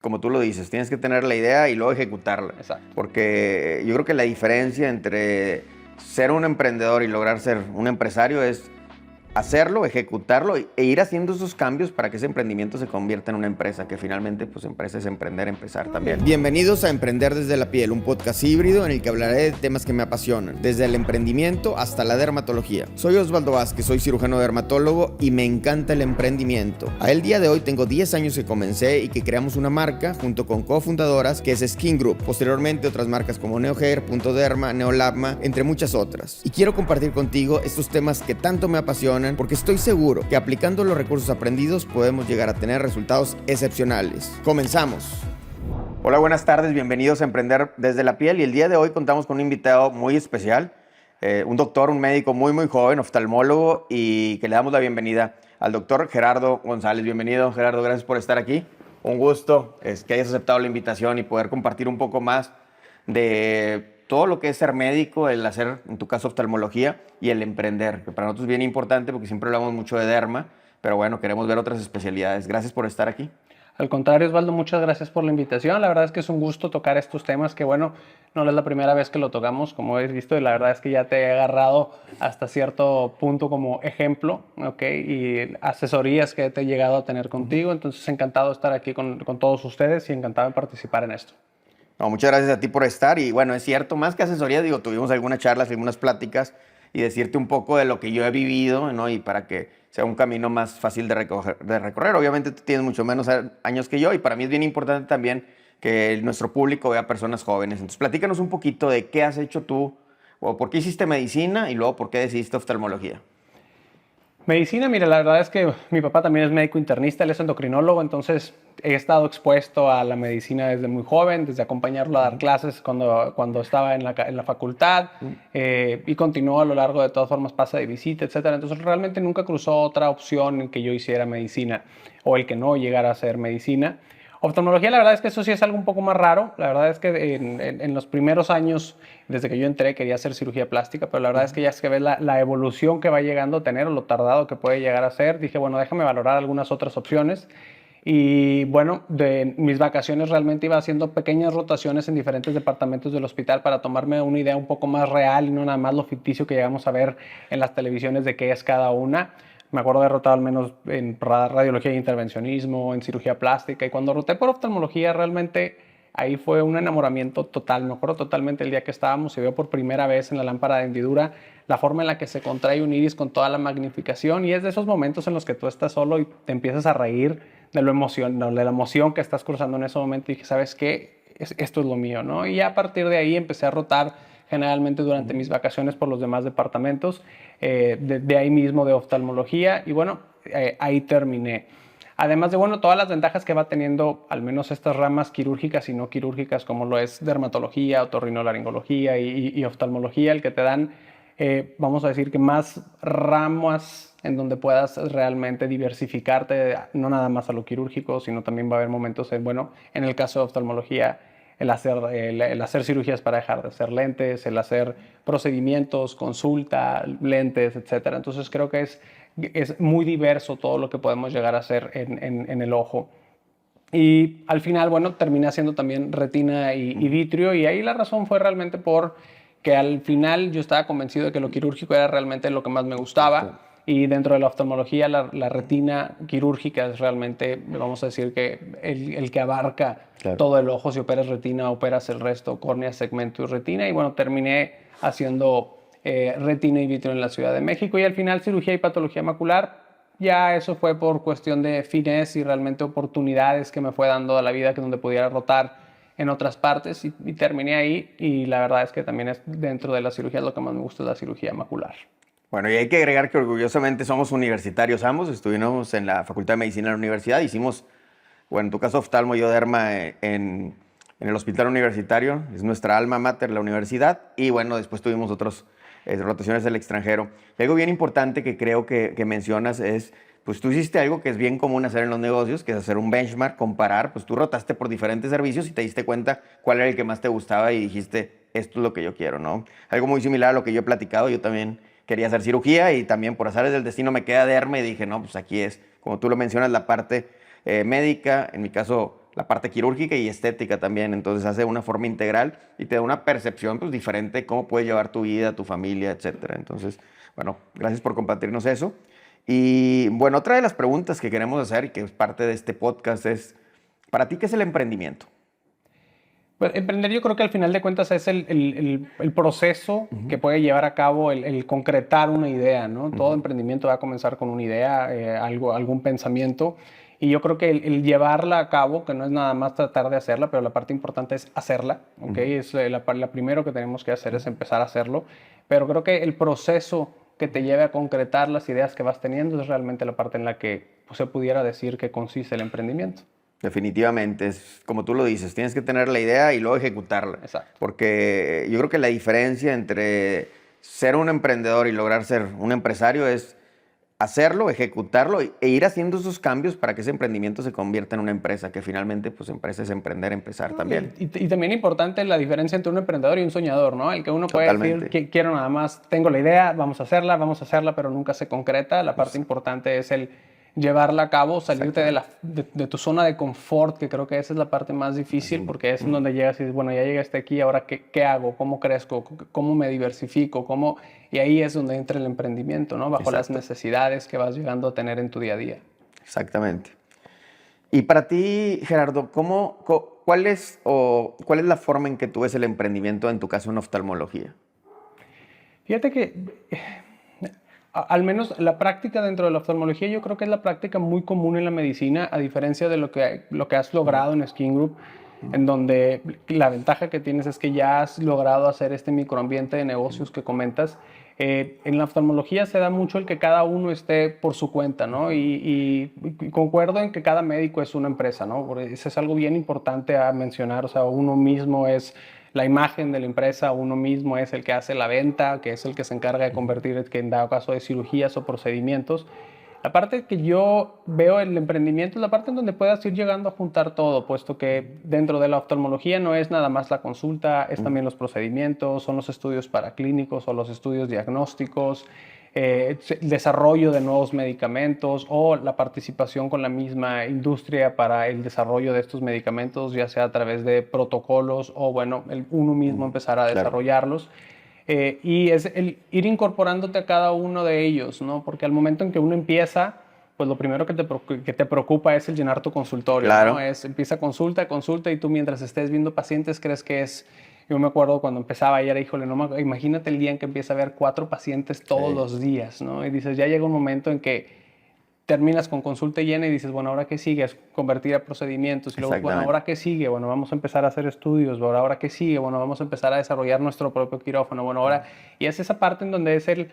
como tú lo dices, tienes que tener la idea y luego ejecutarla. Exacto. Porque yo creo que la diferencia entre ser un emprendedor y lograr ser un empresario es hacerlo, ejecutarlo e ir haciendo esos cambios para que ese emprendimiento se convierta en una empresa, que finalmente pues empresa es emprender, empezar también. Bienvenidos a Emprender desde la piel, un podcast híbrido en el que hablaré de temas que me apasionan, desde el emprendimiento hasta la dermatología. Soy Osvaldo Vázquez, soy cirujano dermatólogo y me encanta el emprendimiento. A el día de hoy tengo 10 años que comencé y que creamos una marca junto con cofundadoras que es Skin Group, posteriormente otras marcas como NeoHair, Punto Derma, Neolabma, entre muchas otras. Y quiero compartir contigo estos temas que tanto me apasionan porque estoy seguro que aplicando los recursos aprendidos podemos llegar a tener resultados excepcionales. ¡Comenzamos! Hola, buenas tardes, bienvenidos a Emprender desde la piel y el día de hoy contamos con un invitado muy especial, un doctor, un médico muy joven, oftalmólogo, y que le damos la bienvenida al doctor Gerardo González. Bienvenido, Gerardo, gracias por estar aquí. Un gusto que hayas aceptado la invitación y poder compartir un poco más de todo lo que es ser médico, el hacer, en tu caso, oftalmología y el emprender, que para nosotros es bien importante porque siempre hablamos mucho de derma, pero bueno, queremos ver otras especialidades. Gracias por estar aquí. Al contrario, Osvaldo, muchas gracias por la invitación. La verdad es que es un gusto tocar estos temas que, bueno, no es la primera vez que lo tocamos, como habéis visto, y la verdad es que ya te he agarrado hasta cierto punto como ejemplo, ¿ok? Y asesorías que te he llegado a tener contigo. Entonces, encantado de estar aquí con todos ustedes y encantado de participar en esto. No, muchas gracias a ti por estar y bueno, es cierto, más que asesoría, digo, tuvimos algunas charlas, algunas pláticas y decirte un poco de lo que yo he vivido, ¿no? Y para que sea un camino más fácil de recorrer. Obviamente tú tienes mucho menos años que yo y para mí es bien importante también que nuestro público vea personas jóvenes. Entonces, platícanos un poquito de qué has hecho tú o por qué hiciste medicina y luego por qué decidiste oftalmología. Medicina, mira, la verdad es que mi papá también es médico internista, él es endocrinólogo, entonces he estado expuesto a la medicina desde muy joven, desde acompañarlo a dar clases cuando estaba en la facultad y continuó a lo largo de todas formas, pasa de visita, etcétera. Entonces realmente nunca cruzó otra opción en que yo hiciera medicina o el que no llegara a hacer medicina. Oftalmología, la verdad es que eso sí es algo un poco más raro. La verdad es que en los primeros años, desde que yo entré, quería hacer cirugía plástica, pero la verdad es que ya es que ves la evolución que va llegando a tener o lo tardado que puede llegar a ser, dije, bueno, déjame valorar algunas otras opciones. Y bueno, de mis vacaciones realmente iba haciendo pequeñas rotaciones en diferentes departamentos del hospital para tomarme una idea un poco más real y no nada más lo ficticio que llegamos a ver en las televisiones de qué es cada una. Me acuerdo de haber rotado al menos en radiología e intervencionismo, en cirugía plástica. Y cuando roté por oftalmología, realmente ahí fue un enamoramiento total. Me acuerdo totalmente el día que estábamos, se vio por primera vez en la lámpara de hendidura la forma en la que se contrae un iris con toda la magnificación. Y es de esos momentos en los que tú estás solo y te empiezas a reír de la emoción que estás cruzando en ese momento. Y dije, ¿sabes qué? Esto es lo mío, ¿no? Y a partir de ahí empecé a rotar generalmente durante mis vacaciones por los demás departamentos, de ahí mismo de oftalmología, y bueno, ahí terminé. Además de, bueno, todas las ventajas que va teniendo al menos estas ramas quirúrgicas y no quirúrgicas, como lo es dermatología, otorrinolaringología y oftalmología, el que te dan, vamos a decir que más ramas en donde puedas realmente diversificarte, no nada más a lo quirúrgico, sino también va a haber momentos, bueno, en el caso de oftalmología, el hacer cirugías para dejar de hacer lentes, el hacer procedimientos, consulta, lentes, etc. Entonces creo que es muy diverso todo lo que podemos llegar a hacer en el ojo. Y al final, bueno, terminé haciendo también retina y vitrio, y ahí la razón fue realmente por que al final yo estaba convencido de que lo quirúrgico era realmente lo que más me gustaba. Y dentro de la oftalmología, la retina quirúrgica es realmente, vamos a decir, que el que abarca todo el ojo. Si operas retina, operas el resto, córnea, segmento y retina. Y bueno, terminé haciendo retina y vitrio en la Ciudad de México. Y al final, cirugía y patología macular. Ya eso fue por cuestión de fines y realmente oportunidades que me fue dando a la vida, que donde pudiera rotar en otras partes, y terminé ahí. Y la verdad es que también es dentro de la cirugía lo que más me gusta es la cirugía macular. Bueno, y hay que agregar que orgullosamente somos universitarios ambos, estuvimos en la Facultad de Medicina de la universidad, hicimos, bueno, en tu caso oftalmo, yo derma en el hospital universitario, es nuestra alma mater, la universidad, y bueno, después tuvimos otras rotaciones del extranjero. Y algo bien importante que creo que mencionas es, pues tú hiciste algo que es bien común hacer en los negocios, que es hacer un benchmark, comparar, pues tú rotaste por diferentes servicios y te diste cuenta cuál era el que más te gustaba y dijiste, esto es lo que yo quiero, ¿no? Algo muy similar a lo que yo he platicado, yo también quería hacer cirugía y también por azares del destino me quedé a derma y dije, no, pues aquí es, como tú lo mencionas, la parte médica, en mi caso la parte quirúrgica y estética también. Entonces hace una forma integral y te da una percepción pues, diferente de cómo puedes llevar tu vida, tu familia, etcétera. Entonces, bueno, gracias por compartirnos eso. Y bueno, otra de las preguntas que queremos hacer y que es parte de este podcast es, ¿para ti qué es el emprendimiento? Pues, emprender yo creo que al final de cuentas es el proceso que puede llevar a cabo el concretar una idea, ¿no? Todo emprendimiento va a comenzar con una idea, algún pensamiento. Y yo creo que el llevarla a cabo, que no es nada más tratar de hacerla, pero la parte importante es hacerla, ¿ok? Es la primero que tenemos que hacer es empezar a hacerlo. Pero creo que el proceso que te lleve a concretar las ideas que vas teniendo es realmente la parte en la que pues, se pudiera decir que consiste el emprendimiento. Definitivamente, es como tú lo dices, tienes que tener la idea y luego ejecutarla. Exacto. Porque yo creo que la diferencia entre ser un emprendedor y lograr ser un empresario es hacerlo, ejecutarlo e ir haciendo esos cambios para que ese emprendimiento se convierta en una empresa, que finalmente pues empresa es emprender, empezar también. Y también importante la diferencia entre un emprendedor y un soñador, ¿no? El que uno puede Totalmente. decir, quiero nada más, tengo la idea, vamos a hacerla, pero nunca se concreta. La parte importante es el llevarla a cabo, salirte de tu zona de confort, que creo que esa es la parte más difícil, porque es en donde llegas y dices, bueno, ya llegaste aquí, ahora ¿qué hago? ¿Cómo crezco? ¿Cómo me diversifico? Y ahí es donde entra el emprendimiento, ¿no? Bajo las necesidades que vas llegando a tener en tu día a día. Exactamente. Y para ti, Gerardo, ¿cuál es la forma en que tú ves el emprendimiento, en tu caso en oftalmología? Fíjate que al menos la práctica dentro de la oftalmología yo creo que es la práctica muy común en la medicina, a diferencia de lo que has logrado en Skin Group, en donde la ventaja que tienes es que ya has logrado hacer este microambiente de negocios que comentas. En la oftalmología se da mucho el que cada uno esté por su cuenta, ¿no? Y concuerdo en que cada médico es una empresa, ¿no? Porque eso es algo bien importante a mencionar, o sea, uno mismo es la imagen de la empresa, uno mismo es el que hace la venta, que es el que se encarga de convertir, que en dado caso de cirugías o procedimientos. La parte que yo veo el emprendimiento es la parte en donde puedas ir llegando a juntar todo, puesto que dentro de la oftalmología no es nada más la consulta, es también los procedimientos, son los estudios paraclínicos o los estudios diagnósticos, el desarrollo de nuevos medicamentos o la participación con la misma industria para el desarrollo de estos medicamentos, ya sea a través de protocolos o, bueno, uno mismo empezar a desarrollarlos. Y es el ir incorporándote a cada uno de ellos, ¿no? Porque al momento en que uno empieza, pues lo primero que te preocupa es el llenar tu consultorio, Claro. ¿no? Empieza consulta y tú mientras estés viendo pacientes crees que es... Yo me acuerdo cuando empezaba y era, híjole, imagínate el día en que empieza a ver 4 pacientes todos los días, ¿no? Y dices, ya llega un momento en que terminas con consulta llena y dices, bueno, ¿ahora qué sigue? Es convertir a procedimientos. Y luego, bueno, ¿ahora qué sigue? Bueno, vamos a empezar a hacer estudios. Bueno, ¿ahora qué sigue? Bueno, vamos a empezar a desarrollar nuestro propio quirófano. Bueno, ahora... Y es esa parte en donde es el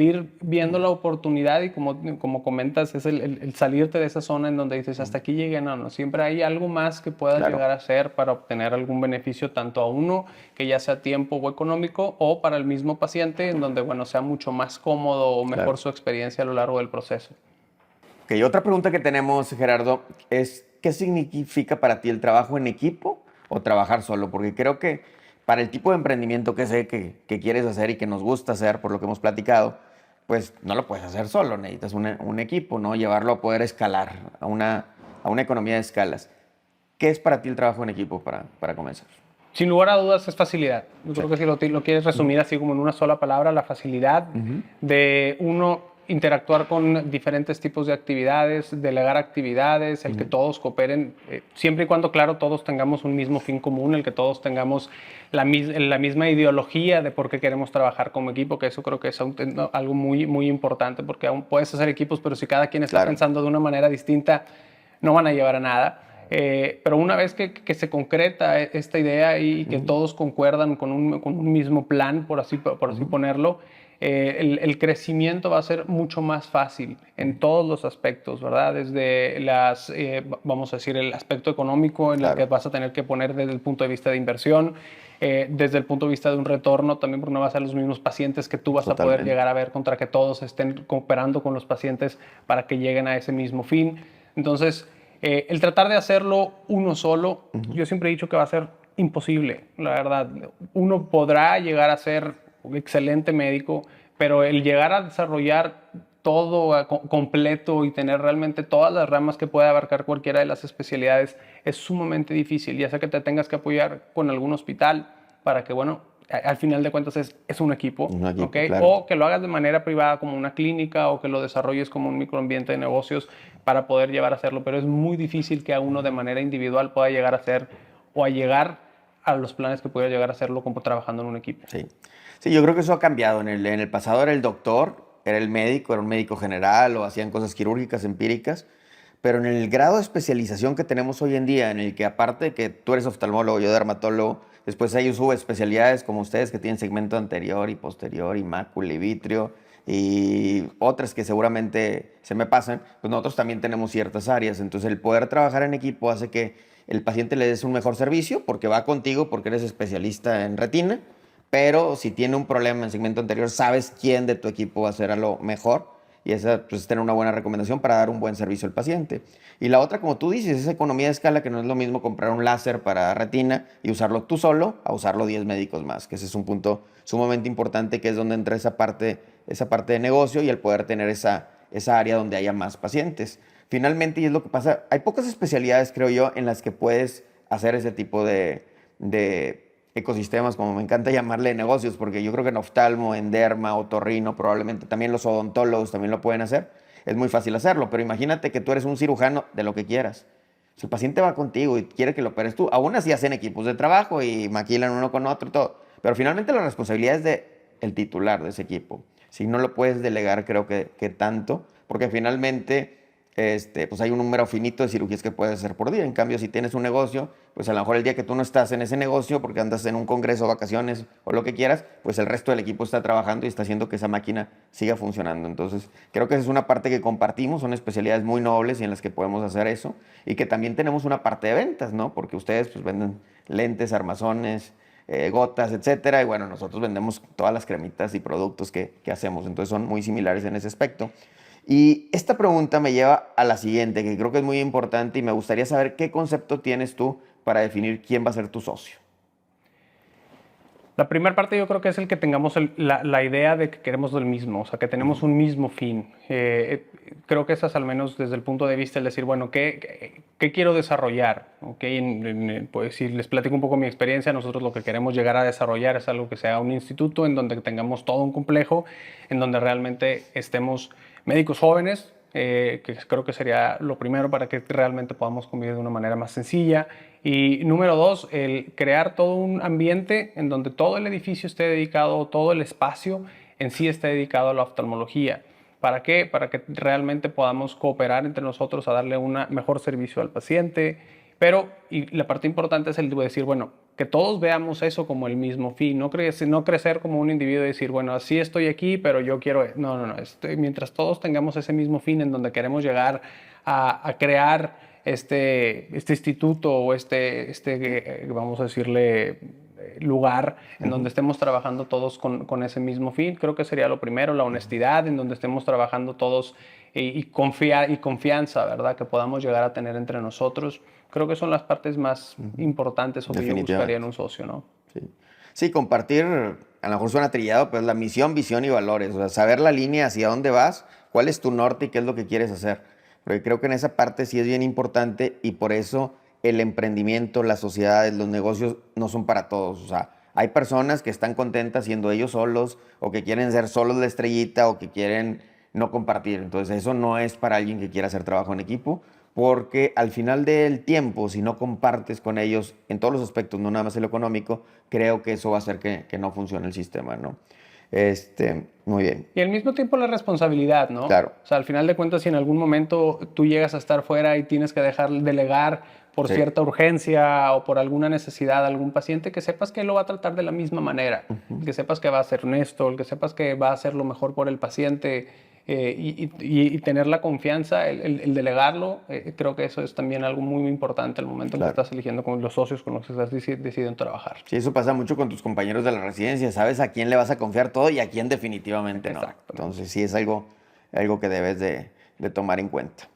ir viendo la oportunidad y como comentas, es el salirte de esa zona en donde dices, hasta aquí llegué. No, siempre hay algo más que puedas llegar a hacer para obtener algún beneficio, tanto a uno, que ya sea tiempo o económico, o para el mismo paciente, en donde, bueno, sea mucho más cómodo o mejor su experiencia a lo largo del proceso. Okay, otra pregunta que tenemos, Gerardo, es ¿qué significa para ti el trabajo en equipo o trabajar solo? Porque creo que para el tipo de emprendimiento que sé que quieres hacer y que nos gusta hacer, por lo que hemos platicado, pues no lo puedes hacer solo, necesitas un equipo, ¿no? Llevarlo a poder escalar, a una economía de escalas. ¿Qué es para ti el trabajo en equipo para comenzar? Sin lugar a dudas es facilidad. Yo creo que si lo quieres resumir así como en una sola palabra, la facilidad de uno interactuar con diferentes tipos de actividades, delegar actividades, el que todos cooperen, siempre y cuando, claro, todos tengamos un mismo fin común, el que todos tengamos la misma ideología de por qué queremos trabajar como equipo, que eso creo que es algo muy, muy importante, porque aún puedes hacer equipos, pero si cada quien está pensando de una manera distinta, no van a llevar a nada. Pero una vez que se concreta esta idea y que todos concuerdan con un mismo plan, por así ponerlo, el crecimiento va a ser mucho más fácil en todos los aspectos, ¿verdad? Desde vamos a decir, el aspecto económico en el que vas a tener que poner desde el punto de vista de inversión, desde el punto de vista de un retorno, también porque no vas a ser los mismos pacientes que tú vas a poder llegar a ver, contra que todos estén cooperando con los pacientes para que lleguen a ese mismo fin. Entonces, el tratar de hacerlo uno solo, yo siempre he dicho que va a ser imposible, la verdad. Uno podrá llegar a ser un excelente médico, pero el llegar a desarrollar todo completo y tener realmente todas las ramas que puede abarcar cualquiera de las especialidades es sumamente difícil, ya sea que te tengas que apoyar con algún hospital para que, bueno, al final de cuentas es un equipo, Un equipo, ¿ok? claro. O que lo hagas de manera privada como una clínica o que lo desarrolles como un microambiente de negocios para poder llevar a hacerlo, pero es muy difícil que a uno de manera individual pueda llegar a hacer o a llegar a los planes que pudiera llegar a hacerlo como trabajando en un equipo. Sí. Sí, yo creo que eso ha cambiado. En el pasado era el doctor, era el médico, era un médico general o hacían cosas quirúrgicas, empíricas. Pero en el grado de especialización que tenemos hoy en día, en el que aparte de que tú eres oftalmólogo, yo dermatólogo, después hay subespecialidades como ustedes que tienen segmento anterior y posterior y mácula y vitrio y otras que seguramente se me pasan, pues nosotros también tenemos ciertas áreas. Entonces el poder trabajar en equipo hace que el paciente le des un mejor servicio porque va contigo, porque eres especialista en retina, pero si tiene un problema en segmento anterior, sabes quién de tu equipo va a hacer a lo mejor y esa pues, es tener una buena recomendación para dar un buen servicio al paciente. Y la otra, como tú dices, es economía de escala, que no es lo mismo comprar un láser para retina y usarlo tú solo a usarlo 10 médicos más, que ese es un punto sumamente importante, que es donde entra esa parte de negocio y el poder tener esa área donde haya más pacientes. Finalmente, y es lo que pasa, hay pocas especialidades, creo yo, en las que puedes hacer ese tipo de ecosistemas, como me encanta llamarle, negocios, porque yo creo que en oftalmo, en derma, otorrino, probablemente también los odontólogos también lo pueden hacer. Es muy fácil hacerlo, pero imagínate que tú eres un cirujano de lo que quieras. Si el paciente va contigo y quiere que lo operes tú, aún así hacen equipos de trabajo y maquilan uno con otro y todo. Pero finalmente la responsabilidad es del titular de ese equipo. Si no lo puedes delegar, creo que tanto, porque finalmente pues hay un número finito de cirugías que puedes hacer por día. En cambio, si tienes un negocio, pues a lo mejor el día que tú no estás en ese negocio porque andas en un congreso, vacaciones o lo que quieras, pues el resto del equipo está trabajando y está haciendo que esa máquina siga funcionando. Entonces, creo que esa es una parte que compartimos, son especialidades muy nobles y en las que podemos hacer eso. Y que también tenemos una parte de ventas, ¿no? Porque ustedes pues venden lentes, armazones, gotas, etcétera. Y bueno, nosotros vendemos todas las cremitas y productos que hacemos. Entonces, son muy similares en ese aspecto. Y esta pregunta me lleva a la siguiente, que creo que es muy importante y me gustaría saber qué concepto tienes tú para definir quién va a ser tu socio. La primera parte yo creo que es el que tengamos la idea de que queremos lo mismo, o sea, que tenemos un mismo fin. Creo que esa es al menos desde el punto de vista el decir, bueno, ¿qué quiero desarrollar? ¿Okay? Pues si les platico un poco mi experiencia, nosotros lo que queremos llegar a desarrollar es algo que sea un instituto en donde tengamos todo un complejo, en donde realmente estemos médicos jóvenes, que creo que sería lo primero para que realmente podamos convivir de una manera más sencilla. Y número dos, el crear todo un ambiente en donde todo el edificio esté dedicado, todo el espacio en sí esté dedicado a la oftalmología. ¿Para qué? Para que realmente podamos cooperar entre nosotros a darle un mejor servicio al paciente. Pero, y la parte importante es el de decir, bueno, que todos veamos eso como el mismo fin, no crecer como un individuo y decir, bueno, así estoy aquí, pero yo quiero... No. Mientras todos tengamos ese mismo fin en donde queremos llegar a crear este instituto o vamos a decirle, lugar en donde estemos trabajando todos con ese mismo fin. Creo que sería lo primero, la honestidad, en donde estemos trabajando todos y confianza, ¿verdad? Que podamos llegar a tener entre nosotros. Creo que son las partes más importantes o que yo buscaría en un socio, ¿no? Sí. Sí, compartir, a lo mejor suena trillado, pero es la misión, visión y valores. O sea, saber la línea hacia dónde vas, cuál es tu norte y qué es lo que quieres hacer. Porque creo que en esa parte sí es bien importante y por eso el emprendimiento, las sociedades, los negocios no son para todos. O sea, hay personas que están contentas siendo ellos solos o que quieren ser solos la estrellita o que quieren no compartir. Entonces eso no es para alguien que quiera hacer trabajo en equipo porque al final del tiempo, si no compartes con ellos en todos los aspectos, no nada más en lo económico, creo que eso va a hacer que no funcione el sistema, ¿no? Muy bien. Y al mismo tiempo la responsabilidad, ¿no? Claro. O sea, al final de cuentas, si en algún momento tú llegas a estar fuera y tienes que delegar por cierta urgencia o por alguna necesidad a algún paciente, que sepas que él lo va a tratar de la misma manera, que sepas que va a ser honesto, que sepas que va a hacer lo mejor por el paciente y tener la confianza, el delegarlo, creo que eso es también algo muy importante al momento en que estás eligiendo con los socios con los que estás decidiendo trabajar. Sí, eso pasa mucho con tus compañeros de la residencia, sabes a quién le vas a confiar todo y a quién definitivamente no. Exacto. Entonces sí es algo que debes de tomar en cuenta.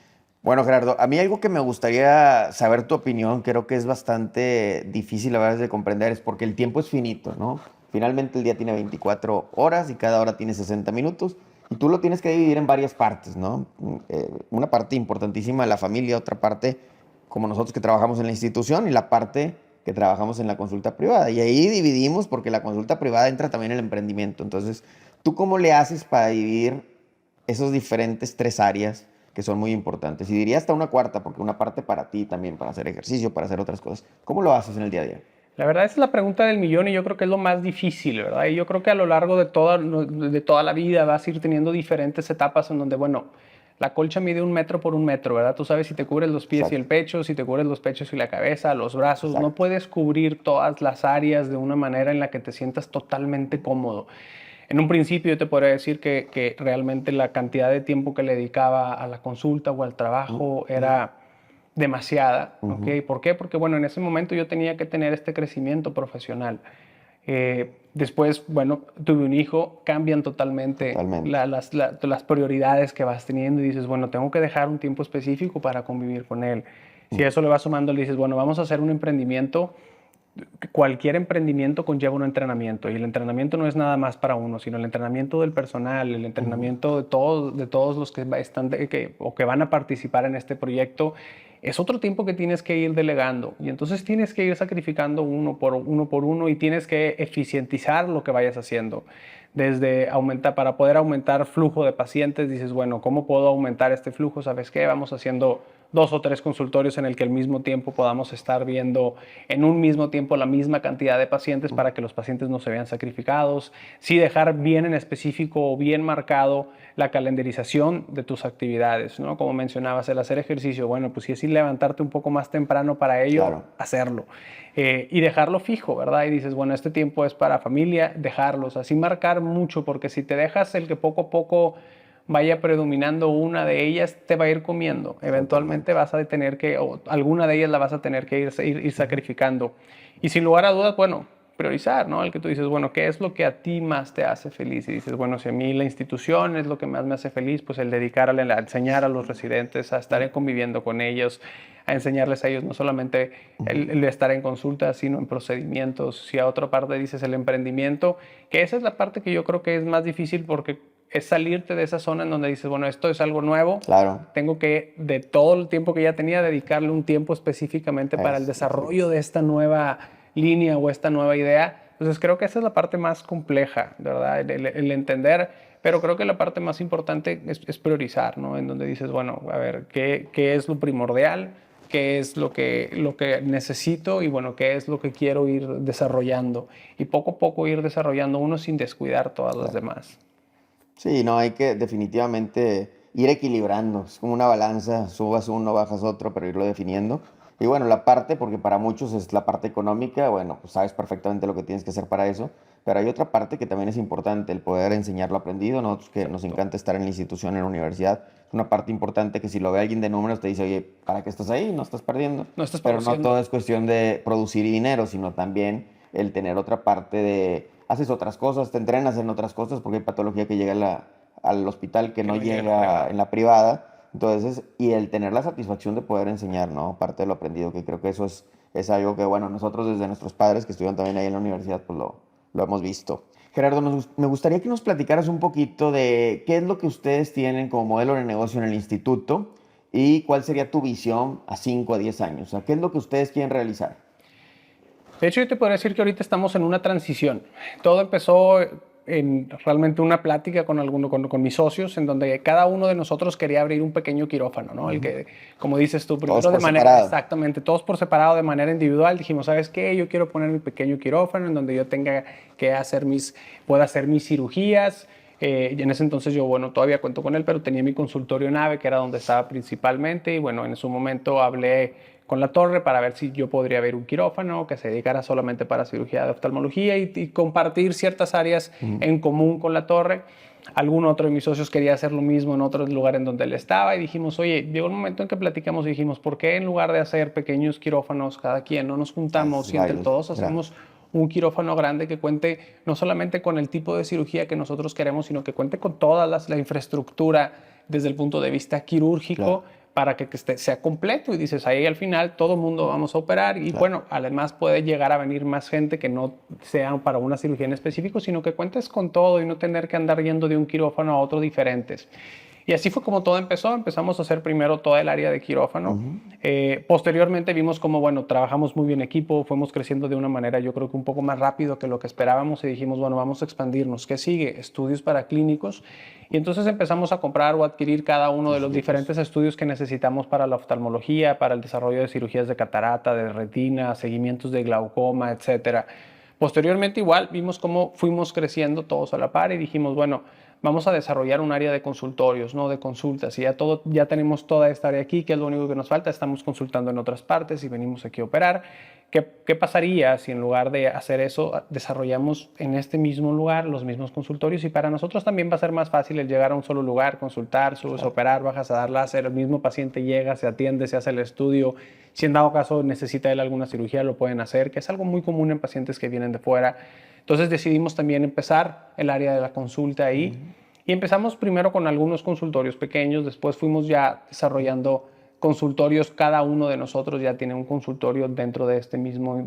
Bueno, Gerardo, a mí algo que me gustaría saber tu opinión, creo que es bastante difícil a veces de comprender, es porque el tiempo es finito, ¿no? Finalmente el día tiene 24 horas y cada hora tiene 60 minutos Y tú lo tienes que dividir en varias partes, ¿no? Una parte importantísima, la familia, otra parte, como nosotros que trabajamos en la institución, y la parte que trabajamos en la consulta privada. Y ahí dividimos porque la consulta privada entra también en el emprendimiento. Entonces, ¿tú cómo le haces para dividir esos diferentes tres áreas que son muy importantes? Y diría hasta una cuarta, porque una parte para ti también, para hacer ejercicio, para hacer otras cosas. ¿Cómo lo haces en el día a día? La verdad esa es la pregunta del millón y yo creo que es lo más difícil, ¿verdad? Y yo creo que a lo largo de toda la vida vas a ir teniendo diferentes etapas en donde, bueno, la colcha mide 1 metro por 1 metro, ¿verdad? Tú sabes si te cubres los pies y el Exacto, pecho, si te cubres los pechos y la cabeza, los brazos, no exacto. puedes cubrir todas las áreas de una manera en la que te sientas totalmente cómodo. En un principio yo te podría decir que realmente la cantidad de tiempo que le dedicaba a la consulta o al trabajo era demasiada, ¿ok? Ujú. ¿Por qué? Porque, bueno, en ese momento yo tenía que tener este crecimiento profesional. Después, bueno, tuve un hijo, cambian totalmente Totalmente. las prioridades que vas teniendo y dices, bueno, tengo que dejar un tiempo específico para convivir con él. Si a eso le vas sumando, le dices, bueno, vamos a hacer un emprendimiento. Cualquier emprendimiento conlleva un entrenamiento y el entrenamiento no es nada más para uno, sino el entrenamiento del personal, el Ujú. entrenamiento de todos los que están o que van a participar en este proyecto. Es otro tiempo que tienes que ir delegando y entonces tienes que ir sacrificando uno por uno y tienes que eficientizar lo que vayas haciendo. Desde aumentar, para poder aumentar flujo de pacientes, dices, bueno, ¿cómo puedo aumentar este flujo? ¿Sabes qué? Vamos haciendo 2 o 3 consultorios en el que al mismo tiempo podamos estar viendo en un mismo tiempo la misma cantidad de pacientes para que los pacientes no se vean sacrificados. Sí dejar bien en específico o bien marcado la calendarización de tus actividades, ¿no? Como mencionabas, el hacer ejercicio, bueno, pues si es ir levantarte un poco más temprano para ello, Claro. hacerlo. Y dejarlo fijo, ¿verdad? Y dices, bueno, este tiempo es para familia, dejarlos, así marcar mucho, porque si te dejas el que poco a poco vaya predominando una de ellas, te va a ir comiendo. Eventualmente Totalmente. vas a tener que, o alguna de ellas la vas a tener que ir Ujú. sacrificando. Y sin lugar a dudas, bueno, priorizar, ¿no? El que tú dices, bueno, ¿qué es lo que a ti más te hace feliz? Y dices, bueno, si a mí la institución es lo que más me hace feliz, pues el dedicarle a enseñar a los residentes, a estar conviviendo con ellos, a enseñarles a ellos no solamente Ujú. el estar en consulta, sino en procedimientos. Si a otra parte dices el emprendimiento, que esa es la parte que yo creo que es más difícil porque es salirte de esa zona en donde dices, bueno, esto es algo nuevo, Claro. tengo que, de todo el tiempo que ya tenía, dedicarle un tiempo específicamente para el Exacto. desarrollo de esta nueva línea o esta nueva idea. Entonces creo que esa es la parte más compleja, ¿verdad? El entender, pero creo que la parte más importante es priorizar, ¿no? En donde dices, bueno, a ver, ¿qué es lo primordial? ¿Qué es lo que necesito? Y bueno, ¿qué es lo que quiero ir desarrollando? Y poco a poco ir desarrollando uno sin descuidar todas las Claro. demás. Sí, no, hay que definitivamente ir equilibrando. Es como una balanza, subas uno, bajas otro, pero irlo definiendo. Y bueno, la parte, porque para muchos es la parte económica, bueno, pues sabes perfectamente lo que tienes que hacer para eso, pero hay otra parte que también es importante, el poder enseñar lo aprendido. Nosotros que nos Exacto. encanta estar en la institución, en la universidad, es una parte importante que si lo ve alguien de números te dice, oye, ¿para qué estás ahí? No estás perdiendo. No estás Pero no todo produciendo. es cuestión de producir dinero, sino también el tener otra parte de, haces otras cosas, te entrenas en otras cosas, porque hay patología que llega al hospital que Que no no llega a la llega privada. en la privada. Entonces, y el tener la satisfacción de poder enseñar, ¿no? Parte de lo aprendido, que creo que eso es algo que, bueno, nosotros desde nuestros padres que estudian también ahí en la universidad, pues lo hemos visto. Gerardo, me gustaría que nos platicaras un poquito de qué es lo que ustedes tienen como modelo de negocio en el instituto y cuál sería tu visión a 5 a 10 años. O sea, ¿qué es lo que ustedes quieren realizar? De hecho, yo te podría decir que ahorita estamos en una transición. Todo empezó en realmente una plática con mis socios, en donde cada uno de nosotros quería abrir un pequeño quirófano, ¿no? El Ujú. que, como dices tú, Todos primero de por manera, separado. exactamente, todos por separado, de manera individual, dijimos, ¿sabes qué? Yo quiero poner mi pequeño quirófano en donde yo tenga que pueda hacer mis cirugías. Y en ese entonces yo, bueno, todavía cuento con él, pero tenía mi consultorio nave, que era donde estaba principalmente, y bueno, en su momento hablé con la torre para ver si yo podría ver un quirófano que se dedicara solamente para cirugía de oftalmología y compartir ciertas áreas Ujú. en común con la torre. Algún otro de mis socios quería hacer lo mismo en otro lugar en donde él estaba y dijimos, oye, llegó un momento en que platicamos y dijimos, ¿por qué en lugar de hacer pequeños quirófanos cada quien no nos juntamos Haces y entre varios todos grandes. hacemos un quirófano grande que cuente no solamente con el tipo de cirugía que nosotros queremos, sino que cuente con toda la infraestructura desde el punto de vista quirúrgico Claro. para que sea completo y dices, ahí al final todo el mundo vamos a operar y bueno, además puede llegar a venir más gente que no sean para una cirugía en específico, sino que cuentes con todo y no tener que andar yendo de un quirófano a otro diferentes. Y así fue como todo empezó. Empezamos a hacer primero toda el área de quirófano. Posteriormente vimos como, bueno, trabajamos muy bien equipo, fuimos creciendo de una manera yo creo que un poco más rápido que lo que esperábamos y dijimos, bueno, vamos a expandirnos. ¿Qué sigue? Estudios para clínicos. Y entonces empezamos a comprar o adquirir cada uno de los diferentes estudios que necesitamos para la oftalmología, para el desarrollo de cirugías de catarata, de retina, seguimientos de glaucoma, etcétera. Posteriormente igual vimos cómo fuimos creciendo todos a la par y dijimos, bueno, vamos a desarrollar un área de consultorios, ¿no? De consultas. Y ya tenemos toda esta área aquí, que es lo único que nos falta. Estamos consultando en otras partes y venimos aquí a operar. ¿Qué pasaría si en lugar de hacer eso desarrollamos en este mismo lugar los mismos consultorios? Y para nosotros también va a ser más fácil el llegar a un solo lugar, consultar, subes a operar, bajas a dar láser, el mismo paciente llega, se atiende, se hace el estudio. Si en dado caso necesita él alguna cirugía, lo pueden hacer, que es algo muy común en pacientes que vienen de fuera. Entonces decidimos también empezar el área de la consulta ahí y empezamos primero con algunos consultorios pequeños, después fuimos ya desarrollando consultorios, cada uno de nosotros ya tiene un consultorio dentro de este mismo,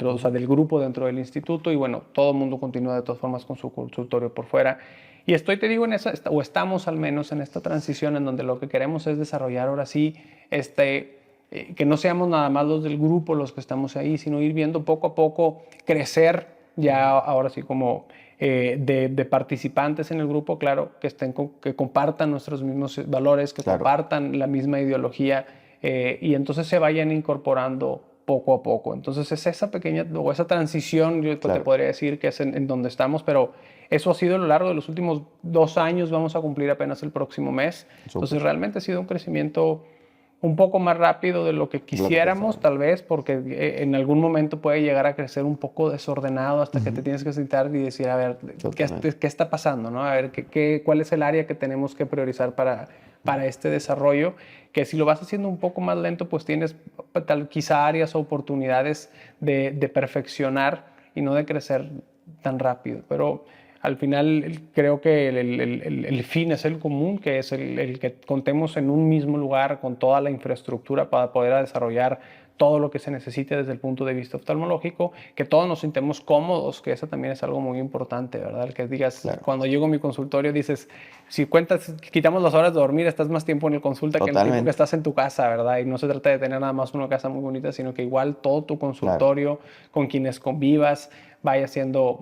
o sea, del grupo, dentro del instituto y bueno, todo el mundo continúa de todas formas con su consultorio por fuera. Y te digo, o estamos al menos en esta transición en donde lo que queremos es desarrollar ahora sí que no seamos nada más los del grupo los que estamos ahí, sino ir viendo poco a poco crecer ya ahora sí como de participantes en el grupo, claro, que compartan nuestros mismos valores, que compartan la misma ideología y entonces se vayan incorporando poco a poco. Entonces es esa pequeña o esa transición, yo te podría decir que es en donde estamos, pero eso ha sido a lo largo de los últimos 2 años, vamos a cumplir apenas el próximo mes. Entonces realmente ha sido un crecimiento un poco más rápido de lo que quisiéramos, tal vez, porque en algún momento puede llegar a crecer un poco desordenado hasta que te tienes que sentar y decir, a ver, ¿qué está pasando? ¿No? A ver, ¿cuál es el área que tenemos que priorizar para este desarrollo? Que si lo vas haciendo un poco más lento, pues tienes quizá áreas o oportunidades de perfeccionar y no de crecer tan rápido. Pero al final creo que el fin es el común, que es el que contemos en un mismo lugar con toda la infraestructura para poder desarrollar todo lo que se necesite desde el punto de vista oftalmológico, que todos nos sintamos cómodos, que eso también es algo muy importante, ¿verdad? El que digas, cuando llego a mi consultorio, dices, si quitamos las horas de dormir, estás más tiempo en el consulta que en el tiempo que estás en tu casa, ¿verdad? Y no se trata de tener nada más una casa muy bonita, sino que igual todo tu consultorio, con quienes convivas, vaya siendo,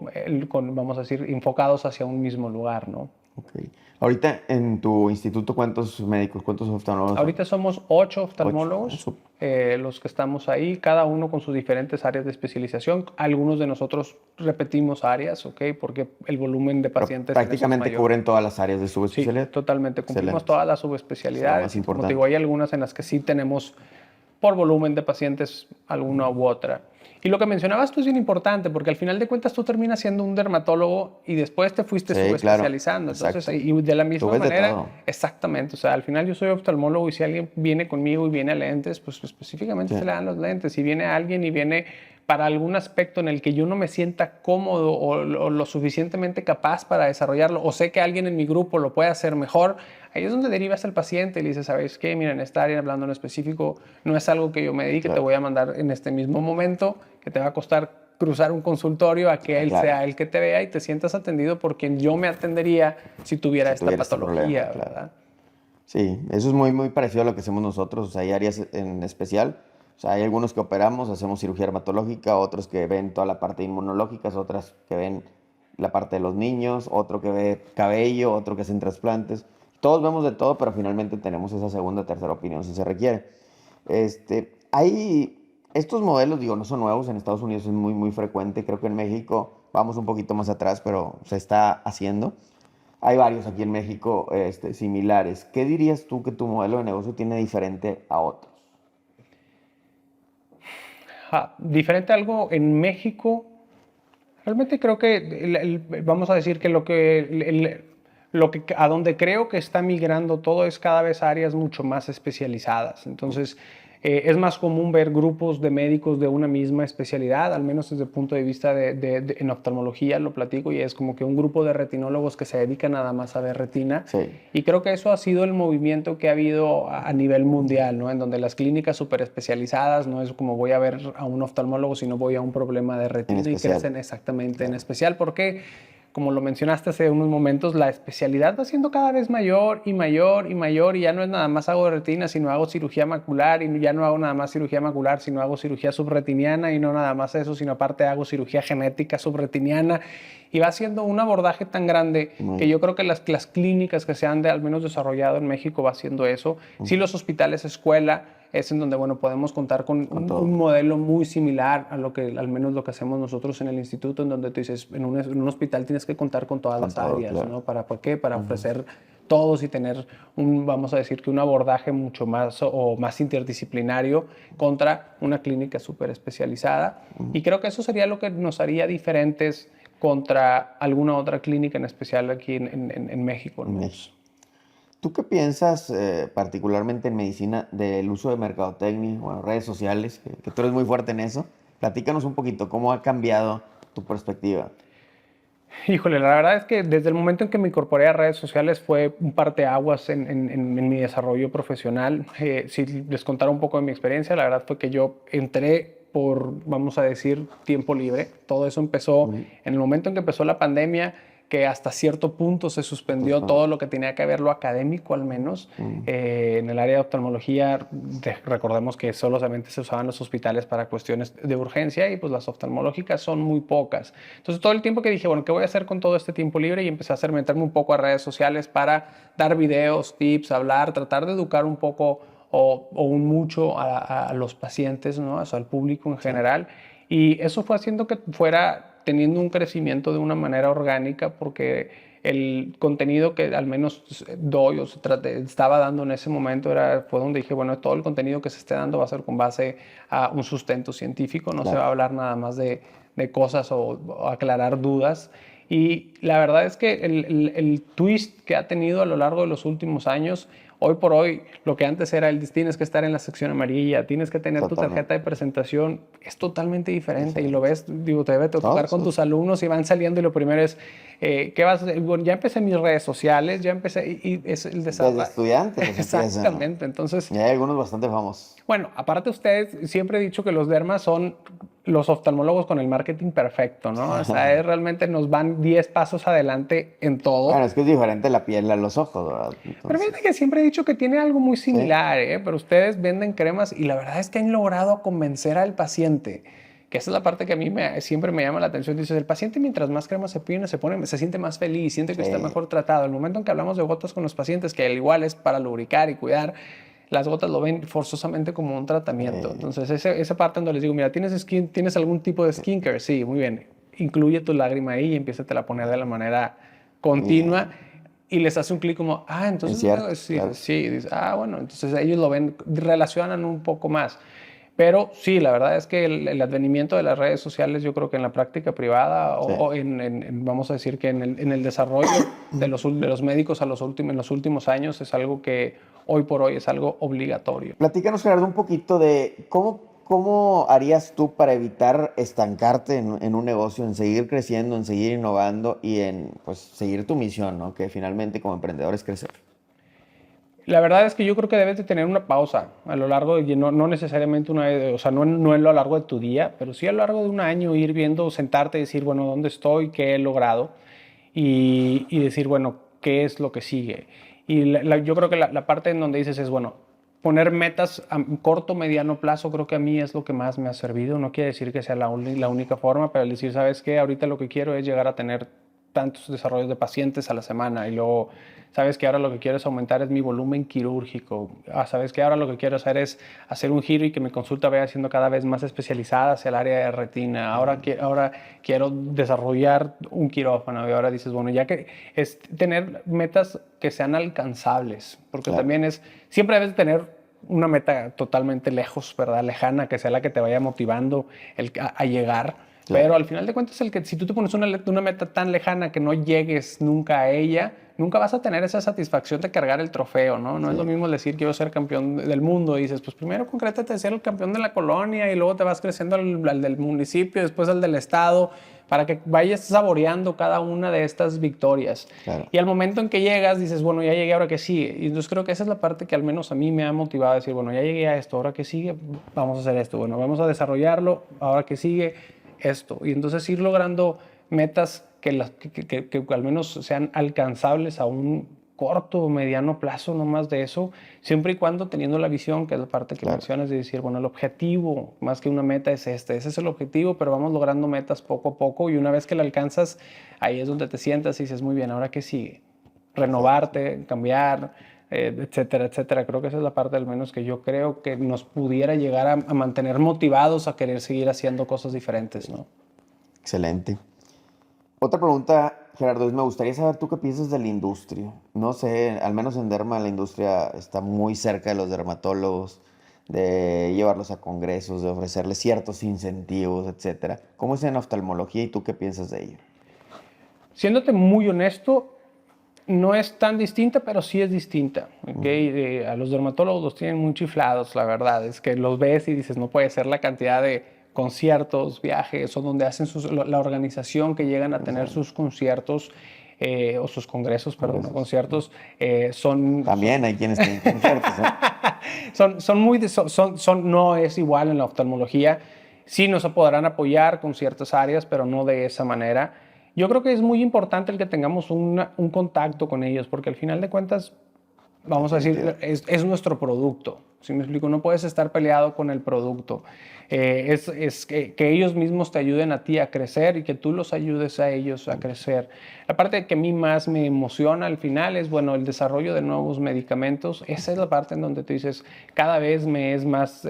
vamos a decir, enfocados hacia un mismo lugar, ¿no? Okay. Ahorita en tu instituto, ¿cuántos médicos, cuántos oftalmólogos? Ahorita somos 8 oftalmólogos, los que estamos ahí, cada uno con sus diferentes áreas de especialización. Algunos de nosotros repetimos áreas, ¿ok? Porque el volumen de pacientes prácticamente cubren todas las áreas de subespecialidad. Sí, totalmente. Cumplimos todas las subespecialidades. Es Como te digo, hay algunas en las que sí tenemos por volumen de pacientes alguna u otra. Y lo que mencionabas tú es bien importante, porque al final de cuentas tú terminas siendo un dermatólogo y después te fuiste subespecializando. Claro. Entonces, y de la misma manera, exactamente. O sea, al final yo soy oftalmólogo y si alguien viene conmigo y viene a lentes, pues específicamente se le dan los lentes. Si viene alguien y viene para algún aspecto en el que yo no me sienta cómodo o lo suficientemente capaz para desarrollarlo, o sé que alguien en mi grupo lo puede hacer mejor, ahí es donde derivas al paciente y le dices, ¿sabes qué? Mira, en esta área, hablando en específico, no es algo que yo me dedique, te voy a mandar en este mismo momento, que te va a costar cruzar un consultorio a que él sea el que te vea y te sientas atendido por quien yo me atendería si tuviera esta patología, problema, ¿verdad? Sí, eso es muy, muy parecido a lo que hacemos nosotros. O sea, hay áreas en especial. O sea, hay algunos que operamos, hacemos cirugía dermatológica, otros que ven toda la parte inmunológica, otras que ven la parte de los niños, otro que ve cabello, otro que hacen trasplantes. Todos vemos de todo, pero finalmente tenemos esa segunda, tercera opinión si se requiere. Hay estos modelos, digo, no son nuevos, en Estados Unidos es muy, muy frecuente. Creo que en México vamos un poquito más atrás, pero se está haciendo. Hay varios aquí en México similares. ¿Qué dirías tú que tu modelo de negocio tiene diferente a otros? Diferente a algo en México, realmente creo que, vamos a decir que a donde creo que está migrando todo es cada vez áreas mucho más especializadas. Entonces, Es más común ver grupos de médicos de una misma especialidad, al menos desde el punto de vista en oftalmología lo platico, y es como que un grupo de retinólogos que se dedican nada más a ver retina. Sí. Y creo que eso ha sido el movimiento que ha habido a nivel mundial, ¿no? En donde las clínicas súper especializadas no es como voy a ver a un oftalmólogo, sino voy a un problema de retina y crecen exactamente en especial. Porque como lo mencionaste hace unos momentos, la especialidad va siendo cada vez mayor y mayor y mayor, y ya no es nada más hago retina, sino hago cirugía macular, y ya no hago nada más cirugía macular, sino hago cirugía subretiniana, y no nada más eso, sino aparte hago cirugía genética subretiniana, y va siendo un abordaje tan grande que yo creo que las clínicas que se han al menos desarrollado en México va haciendo eso. Sí, los hospitales escuela es en donde, bueno, podemos contar con un modelo muy similar a lo que, al menos lo que hacemos nosotros en el instituto, en donde tú dices, en un hospital tienes que contar con todas las áreas, claro, ¿no? ¿Para qué? Para ofrecer todos y tener vamos a decir que un abordaje mucho más o más interdisciplinario contra una clínica súper especializada. Y creo que eso sería lo que nos haría diferentes contra alguna otra clínica en especial aquí en México, ¿no? ¿Tú qué piensas, particularmente en medicina, del uso de mercadotecnia, bueno, redes sociales, que tú eres muy fuerte en eso? Platícanos un poquito, ¿cómo ha cambiado tu perspectiva? Híjole, la verdad es que desde el momento en que me incorporé a redes sociales fue un parteaguas en mi desarrollo profesional. Si les contara un poco de mi experiencia, la verdad fue que yo entré por, vamos a decir, tiempo libre. Todo eso empezó en el momento en que empezó la pandemia, que hasta cierto punto se suspendió todo lo que tenía que ver lo académico, al menos. En el área de oftalmología, recordemos que solamente se usaban los hospitales para cuestiones de urgencia, y pues las oftalmológicas son muy pocas. Entonces todo el tiempo que dije, bueno, ¿qué voy a hacer con todo este tiempo libre? Y empecé a meterme un poco a redes sociales para dar videos, tips, hablar, tratar de educar un poco o un mucho a los pacientes, ¿no? O sea, al público en general. Y eso fue haciendo que fuera teniendo un crecimiento de una manera orgánica, porque el contenido que al menos doy o estaba dando en ese momento fue donde dije, bueno, todo el contenido que se esté dando va a ser con base a un sustento científico, no se va a hablar nada más de cosas o aclarar dudas. Y la verdad es que el twist que ha tenido a lo largo de los últimos años, hoy por hoy, lo que antes era tienes que estar en la sección amarilla, tienes que tener tu tarjeta de presentación, es totalmente diferente. Y lo ves, digo, te debe tocar con tus alumnos y van saliendo, y lo primero es, ¿qué vas a hacer? Bueno, ya empecé mis redes sociales, ya empecé, y es el desarrollo. Desde estudiantes. Exactamente, entonces. Y hay algunos bastante famosos. Bueno, aparte ustedes, siempre he dicho que los dermas son los oftalmólogos con el marketing perfecto, ¿no? O sea, realmente nos van 10 pasos adelante en todo. Bueno, es que es diferente la piel a los ojos, ¿verdad? Entonces... Pero fíjate que siempre he dicho que tiene algo muy similar, ¿eh? Pero ustedes venden cremas y la verdad es que han logrado convencer al paciente, que esa es la parte que a mí siempre me llama la atención. Dices, el paciente mientras más crema se pone, se siente más feliz, siente que está mejor tratado. El momento en que hablamos de gotas con los pacientes, que al igual es para lubricar y cuidar, las gotas lo ven forzosamente como un tratamiento. Entonces, esa parte donde les digo, mira, ¿tienes algún tipo de skincare? Sí, muy bien. Incluye tu lágrima ahí y empiézate a poner de la manera continua. Y les hace un clic como, entonces, sí, dice, bueno, entonces ellos lo ven, relacionan un poco más. Pero sí, la verdad es que el advenimiento de las redes sociales, yo creo que en la práctica privada o vamos a decir que en el desarrollo de los médicos en los últimos años es algo que hoy por hoy es algo obligatorio. Platícanos, Gerardo, un poquito de cómo harías tú para evitar estancarte en un negocio, en seguir creciendo, en seguir innovando y en pues, seguir tu misión, ¿no? Que finalmente como emprendedor es crecer. La verdad es que yo creo que debes de tener una pausa a lo largo de, no necesariamente o sea, no a lo largo de tu día, pero sí a lo largo de un año ir viendo, sentarte y decir, bueno, ¿dónde estoy? ¿Qué he logrado? Y decir, bueno, ¿qué es lo que sigue? Y yo creo que la parte en donde dices es, bueno, poner metas a corto, mediano plazo, creo que a mí es lo que más me ha servido. No quiere decir que sea la única forma, pero decir, ¿sabes qué? Ahorita lo que quiero es llegar a tener tantos desarrollos de pacientes a la semana, y luego, ¿sabes que ahora lo que quiero es aumentar es mi volumen quirúrgico? ¿Sabes que ahora lo que quiero hacer es hacer un giro y que mi consulta vaya siendo cada vez más especializada hacia el área de retina? Ahora quiero desarrollar un quirófano, y ahora dices, bueno, ya que es tener metas que sean alcanzables, porque también siempre debes tener una meta totalmente lejos, ¿verdad? Lejana, que sea la que te vaya motivando a llegar. Sí. Pero al final de cuentas, si tú te pones una meta tan lejana que no llegues nunca a ella, nunca vas a tener esa satisfacción de cargar el trofeo, ¿no? No es lo mismo decir quiero ser campeón del mundo y dices, pues primero concrétate ser el campeón de la colonia y luego te vas creciendo al del municipio, después al del estado, para que vayas saboreando cada una de estas victorias. Claro. Y al momento en que llegas, dices, bueno, ya llegué, ahora que sigue. Y entonces creo que esa es la parte que al menos a mí me ha motivado a decir, bueno, ya llegué a esto, ahora que sigue, vamos a hacer esto. Bueno, vamos a desarrollarlo, ahora que sigue esto. Y entonces ir logrando metas que al menos sean alcanzables a un corto o mediano plazo, no más de eso, siempre y cuando teniendo la visión, que es la parte que mencionas, de decir, bueno, el objetivo, más que una meta, es ese es el objetivo, pero vamos logrando metas poco a poco y una vez que la alcanzas, ahí es donde te sientas y dices, muy bien, ¿ahora qué sigue? Renovarte, cambiar, etcétera, etcétera. Creo que esa es la parte al menos que yo creo que nos pudiera llegar a mantener motivados a querer seguir haciendo cosas diferentes, ¿no? Excelente. Otra pregunta, Gerardo, me gustaría saber tú qué piensas de la industria. No sé, al menos en Derma la industria está muy cerca de los dermatólogos, de llevarlos a congresos, de ofrecerles ciertos incentivos, etcétera. ¿Cómo es en oftalmología y tú qué piensas de ello? Siéndote muy honesto, no es tan distinta, pero sí es distinta. ¿Okay? A los dermatólogos los tienen muy chiflados, la verdad. Es que los ves y dices, no puede ser la cantidad de conciertos, viajes, o donde hacen la organización que llegan a tener sus conciertos, o sus congresos, perdón, no conciertos, son... También hay quienes tienen conciertos, ¿eh? No es igual en la oftalmología. Sí nos podrán apoyar con ciertas áreas, pero no de esa manera. Yo creo que es muy importante el que tengamos un contacto con ellos, porque al final de cuentas, vamos a decir, es nuestro producto. ¿Sí me explico? No puedes estar peleado con el producto. Es que ellos mismos te ayuden a ti a crecer y que tú los ayudes a ellos a crecer. La parte que a mí más me emociona al final es, bueno, el desarrollo de nuevos medicamentos. Esa es la parte en donde tú dices, cada vez me es más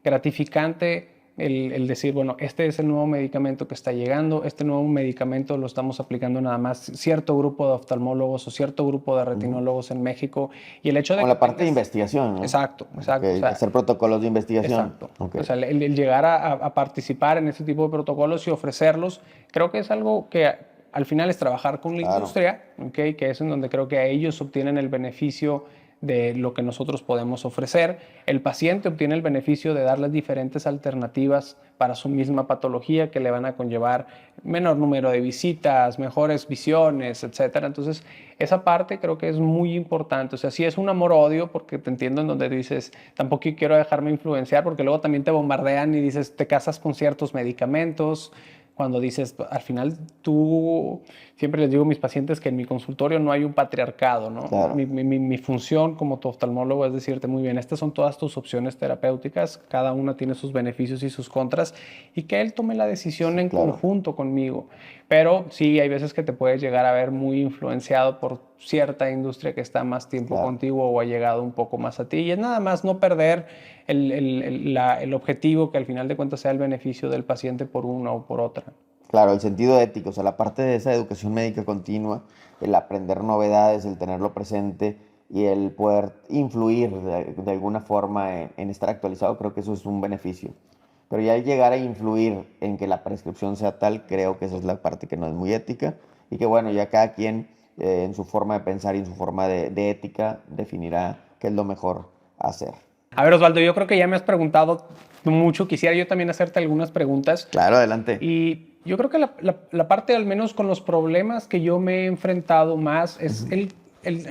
gratificante el decir, bueno, este es el nuevo medicamento que está llegando, este nuevo medicamento lo estamos aplicando nada más cierto grupo de oftalmólogos o cierto grupo de retinólogos en México, y el hecho de Con que la parte de tengas... investigación, ¿no? Exacto, exacto. Okay. O sea, hacer protocolos de investigación. exacto. Okay. O sea, el llegar a participar en ese tipo de protocolos y ofrecerlos, creo que es algo que al final es trabajar con la industria, ¿okay? Que es en donde creo que ellos obtienen el beneficio de lo que nosotros podemos ofrecer. El paciente obtiene el beneficio de darles diferentes alternativas para su misma patología que le van a conllevar menor número de visitas, mejores visiones, etcétera. Entonces, esa parte creo que es muy importante. O sea, sí es un amor-odio, porque te entiendo en donde dices, tampoco quiero dejarme influenciar, porque luego también te bombardean y dices, te casas con ciertos medicamentos, cuando dices, al final tú, siempre les digo a mis pacientes que en mi consultorio no hay un patriarcado, ¿no? Claro. Mi función como tu oftalmólogo es decirte, muy bien, estas son todas tus opciones terapéuticas, cada una tiene sus beneficios y sus contras, y que él tome la decisión en conjunto conmigo. Pero sí, hay veces que te puedes llegar a ver muy influenciado por cierta industria que está más tiempo contigo o ha llegado un poco más a ti, y es nada más no perder el objetivo, que al final de cuentas sea el beneficio del paciente por una o por otra. Claro, el sentido ético, o sea, la parte de esa educación médica continua, el aprender novedades, el tenerlo presente y el poder influir de alguna forma en estar actualizado, creo que eso es un beneficio. Pero ya al llegar a influir en que la prescripción sea tal, creo que esa es la parte que no es muy ética y que bueno, ya cada quien en su forma de pensar y en su forma de ética definirá qué es lo mejor hacer. A ver, Osvaldo, yo creo que ya me has preguntado mucho. Quisiera yo también hacerte algunas preguntas. Claro, adelante. Y yo creo que la parte, al menos con los problemas que yo me he enfrentado más, es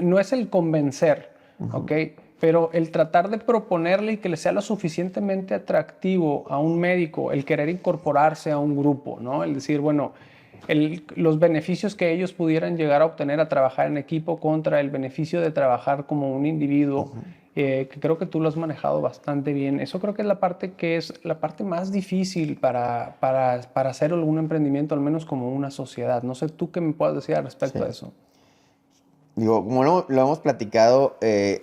no es el convencer, ¿ok? Pero el tratar de proponerle y que le sea lo suficientemente atractivo a un médico, el querer incorporarse a un grupo, ¿no? El decir, bueno, los beneficios que ellos pudieran llegar a obtener a trabajar en equipo contra el beneficio de trabajar como un individuo, que creo que tú lo has manejado bastante bien. Eso creo que es la parte más difícil para hacer algún emprendimiento, al menos como una sociedad. No sé tú qué me puedas decir al respecto de eso. Digo, como lo hemos platicado,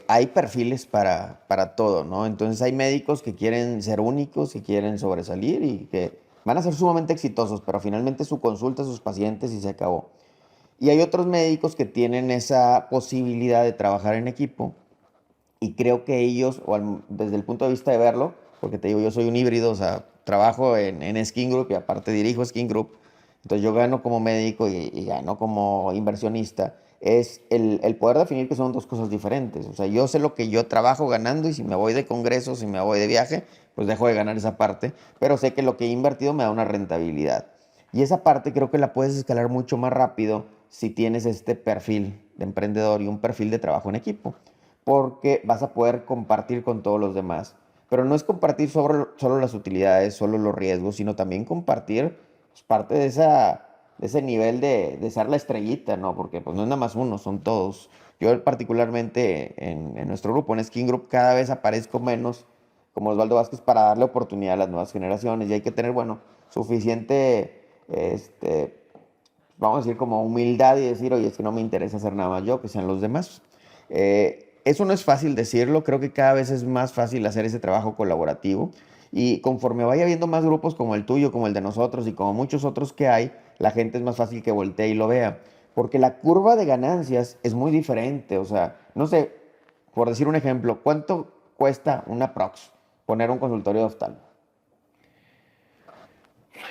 hay perfiles para todo, ¿no? Entonces hay médicos que quieren ser únicos, que quieren sobresalir y que van a ser sumamente exitosos, pero finalmente su consulta a sus pacientes y se acabó. Y hay otros médicos que tienen esa posibilidad de trabajar en equipo y creo que ellos, desde el punto de vista de verlo, porque te digo, yo soy un híbrido, o sea, trabajo en Skin Group y aparte dirijo Skin Group. Entonces yo gano como médico y gano como inversionista. Es el poder definir que son dos cosas diferentes. O sea, yo sé lo que yo trabajo ganando y si me voy de congreso, si me voy de viaje, pues dejo de ganar esa parte. Pero sé que lo que he invertido me da una rentabilidad. Y esa parte creo que la puedes escalar mucho más rápido si tienes este perfil de emprendedor y un perfil de trabajo en equipo. Porque vas a poder compartir con todos los demás. Pero no es compartir solo las utilidades, solo los riesgos, sino también compartir pues, parte de ese nivel de ser la estrellita, ¿no? Porque pues no es nada más uno, son todos. Yo particularmente en nuestro grupo, en Skin Group, cada vez aparezco menos como Osvaldo Vázquez para darle oportunidad a las nuevas generaciones y hay que tener, bueno, suficiente, vamos a decir, como humildad y decir, oye, es que no me interesa hacer nada más yo, que sean los demás. Eso no es fácil decirlo, creo que cada vez es más fácil hacer ese trabajo colaborativo y conforme vaya habiendo más grupos como el tuyo, como el de nosotros y como muchos otros que hay, la gente es más fácil que voltee y lo vea. Porque la curva de ganancias es muy diferente. O sea, no sé, por decir un ejemplo, ¿cuánto cuesta una prox poner un consultorio de oftalmo?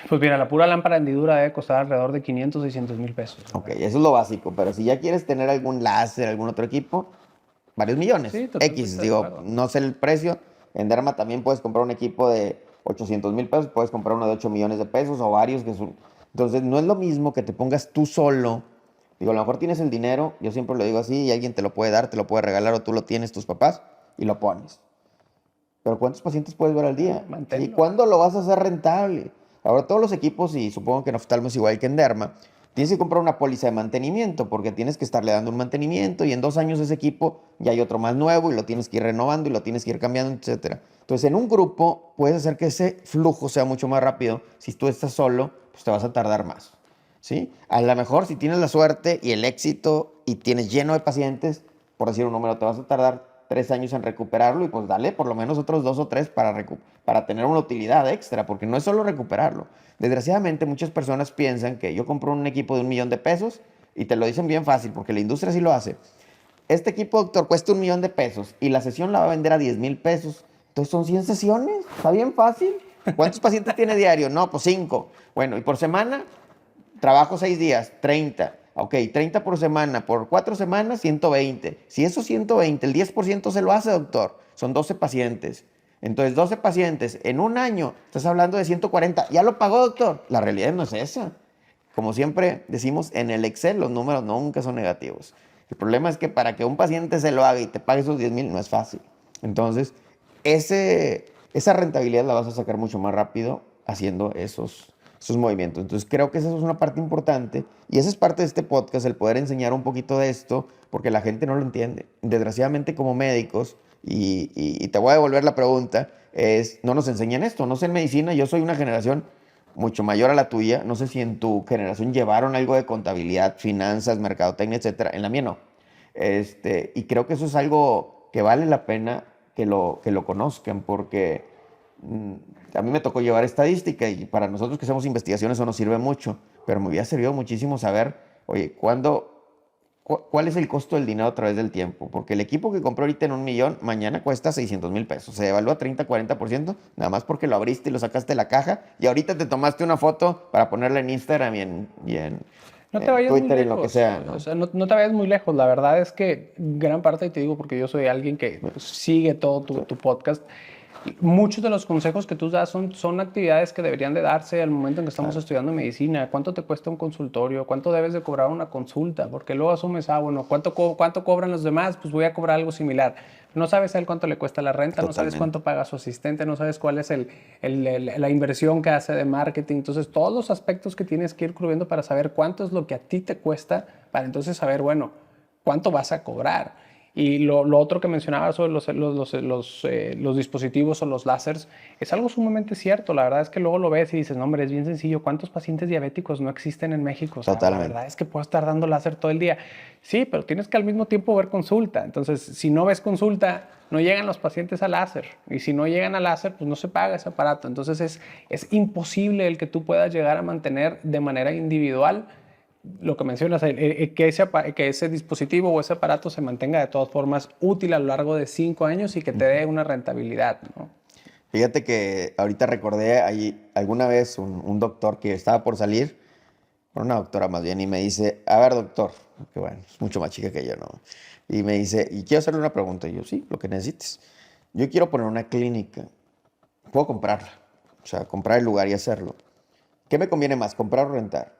Pues mira, la pura lámpara hendidura debe costar alrededor de 500, 600 mil pesos. Ok, eso es lo básico. Pero si ya quieres tener algún láser, algún otro equipo, varios millones. Sí, totalmente X, de digo, acuerdo. no sé el precio. En Derma también puedes comprar un equipo de 800,000 pesos, puedes comprar uno de 8 millones de pesos o varios que son. Entonces, no es lo mismo que te pongas tú solo. Digo, a lo mejor tienes el dinero, yo siempre lo digo así, y alguien te lo puede dar, te lo puede regalar o tú lo tienes, tus papás, y lo pones. Pero ¿cuántos pacientes puedes ver al día? ¿Sí? Manténlo. ¿Cuándo lo vas a hacer rentable? Ahora todos los equipos, y supongo que en oftalmo es igual que en derma, tienes que comprar una póliza de mantenimiento porque tienes que estarle dando un mantenimiento y en 2 años ese equipo ya hay otro más nuevo y lo tienes que ir renovando y lo tienes que ir cambiando, etcétera. Entonces en un grupo puedes hacer que ese flujo sea mucho más rápido. Si tú estás solo, pues te vas a tardar más. ¿Sí? A lo mejor si tienes la suerte y el éxito y tienes lleno de pacientes, por decir un número, te vas a tardar 3 años en recuperarlo y pues dale por lo menos otros 2 o 3 para tener una utilidad extra, porque no es solo recuperarlo. Desgraciadamente muchas personas piensan que yo compro un equipo de 1 millón de pesos y te lo dicen bien fácil, porque la industria sí lo hace. Este equipo, doctor, cuesta 1 millón de pesos y la sesión la va a vender a 10,000 pesos. Entonces son 100 sesiones, está bien fácil. ¿Cuántos pacientes tiene diario? No, pues 5. Bueno, y por semana, trabajo 6 días, 30. Ok, 30 por semana, por 4 semanas, 120. Si esos 120, el 10% se lo hace, doctor, son 12 pacientes. Entonces, 12 pacientes en un año, estás hablando de 140. ¿Ya lo pagó, doctor? La realidad no es esa. Como siempre decimos, en el Excel los números nunca son negativos. El problema es que para que un paciente se lo haga y te pague esos 10,000 no es fácil. Entonces, esa rentabilidad la vas a sacar mucho más rápido haciendo esos movimientos. Entonces creo que esa es una parte importante y esa es parte de este podcast, el poder enseñar un poquito de esto, porque la gente no lo entiende. Desgraciadamente como médicos, y te voy a devolver la pregunta, no nos enseñan esto. No sé en medicina, yo soy una generación mucho mayor a la tuya. No sé si en tu generación llevaron algo de contabilidad, finanzas, mercadotecnia, etcétera. En la mía no. Y creo que eso es algo que vale la pena que lo conozcan, porque a mí me tocó llevar estadística y para nosotros que hacemos investigación eso nos sirve mucho, pero me hubiera servido muchísimo saber, oye, ¿cuál es el costo del dinero a través del tiempo? Porque el equipo que compró ahorita en 1 millón, mañana cuesta 600,000 pesos. Se devalúa 30-40%, nada más porque lo abriste y lo sacaste de la caja y ahorita te tomaste una foto para ponerla en Instagram y en No te vayas muy Twitter y en lo que lejos, sea, ¿no? o sea, no te vayas muy lejos. La verdad es que gran parte, y te digo porque yo soy alguien que pues, sigue todo tu podcast, muchos de los consejos que tú das son actividades que deberían de darse al momento en que estamos estudiando medicina. ¿Cuánto te cuesta un consultorio? ¿Cuánto debes de cobrar una consulta? Porque luego asumes, bueno, ¿cuánto cobran los demás? Pues voy a cobrar algo similar. No sabes a él cuánto le cuesta la renta, no sabes cuánto paga su asistente, no sabes cuál es la inversión que hace de marketing. Entonces, todos los aspectos que tienes que ir cubriendo para saber cuánto es lo que a ti te cuesta, para entonces saber, bueno, cuánto vas a cobrar. Y lo otro que mencionaba sobre los dispositivos o los láseres es algo sumamente cierto. La verdad es que luego lo ves y dices, no, hombre, es bien sencillo. ¿Cuántos pacientes diabéticos no existen en México? O sea, la verdad es que puedo estar dando láser todo el día. Sí, pero tienes que al mismo tiempo ver consulta. Entonces, si no ves consulta, no llegan los pacientes al láser. Y si no llegan al láser, pues no se paga ese aparato. Entonces, es imposible el que tú puedas llegar a mantener de manera individual lo que mencionas, que ese dispositivo o ese aparato se mantenga de todas formas útil a lo largo de 5 años y que te dé una rentabilidad, ¿no? Fíjate que ahorita recordé ahí alguna vez un doctor que estaba por salir, una doctora más bien, y me dice, a ver, doctor, que bueno, es mucho más chica que yo, ¿no? Y me dice, y quiero hacerle una pregunta. Y yo, sí, lo que necesites. Yo quiero poner una clínica. Puedo comprarla. O sea, comprar el lugar y hacerlo. ¿Qué me conviene más, comprar o rentar?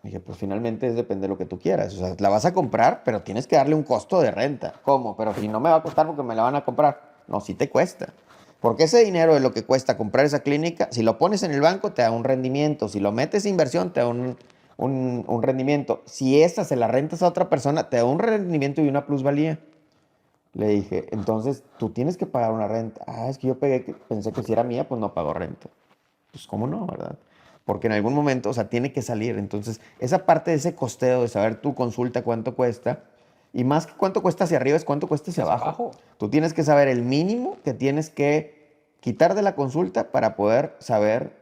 Dije, pues finalmente depende de lo que tú quieras. O sea, la vas a comprar, pero tienes que darle un costo de renta. ¿Cómo? Pero si no me va a costar porque me la van a comprar. No, sí te cuesta. Porque ese dinero de lo que cuesta comprar esa clínica, si lo pones en el banco, te da un rendimiento. Si lo metes en inversión, te da un rendimiento. Si esa se la rentas a otra persona, te da un rendimiento y una plusvalía. Le dije, entonces tú tienes que pagar una renta. Ah, es que yo pensé que si era mía, pues no pago renta. Pues cómo no, ¿verdad? Porque en algún momento, o sea, tiene que salir. Entonces, esa parte de ese costeo de saber tu consulta cuánto cuesta, y más que cuánto cuesta hacia arriba, es cuánto cuesta hacia abajo. Tú tienes que saber el mínimo que tienes que quitar de la consulta para poder saber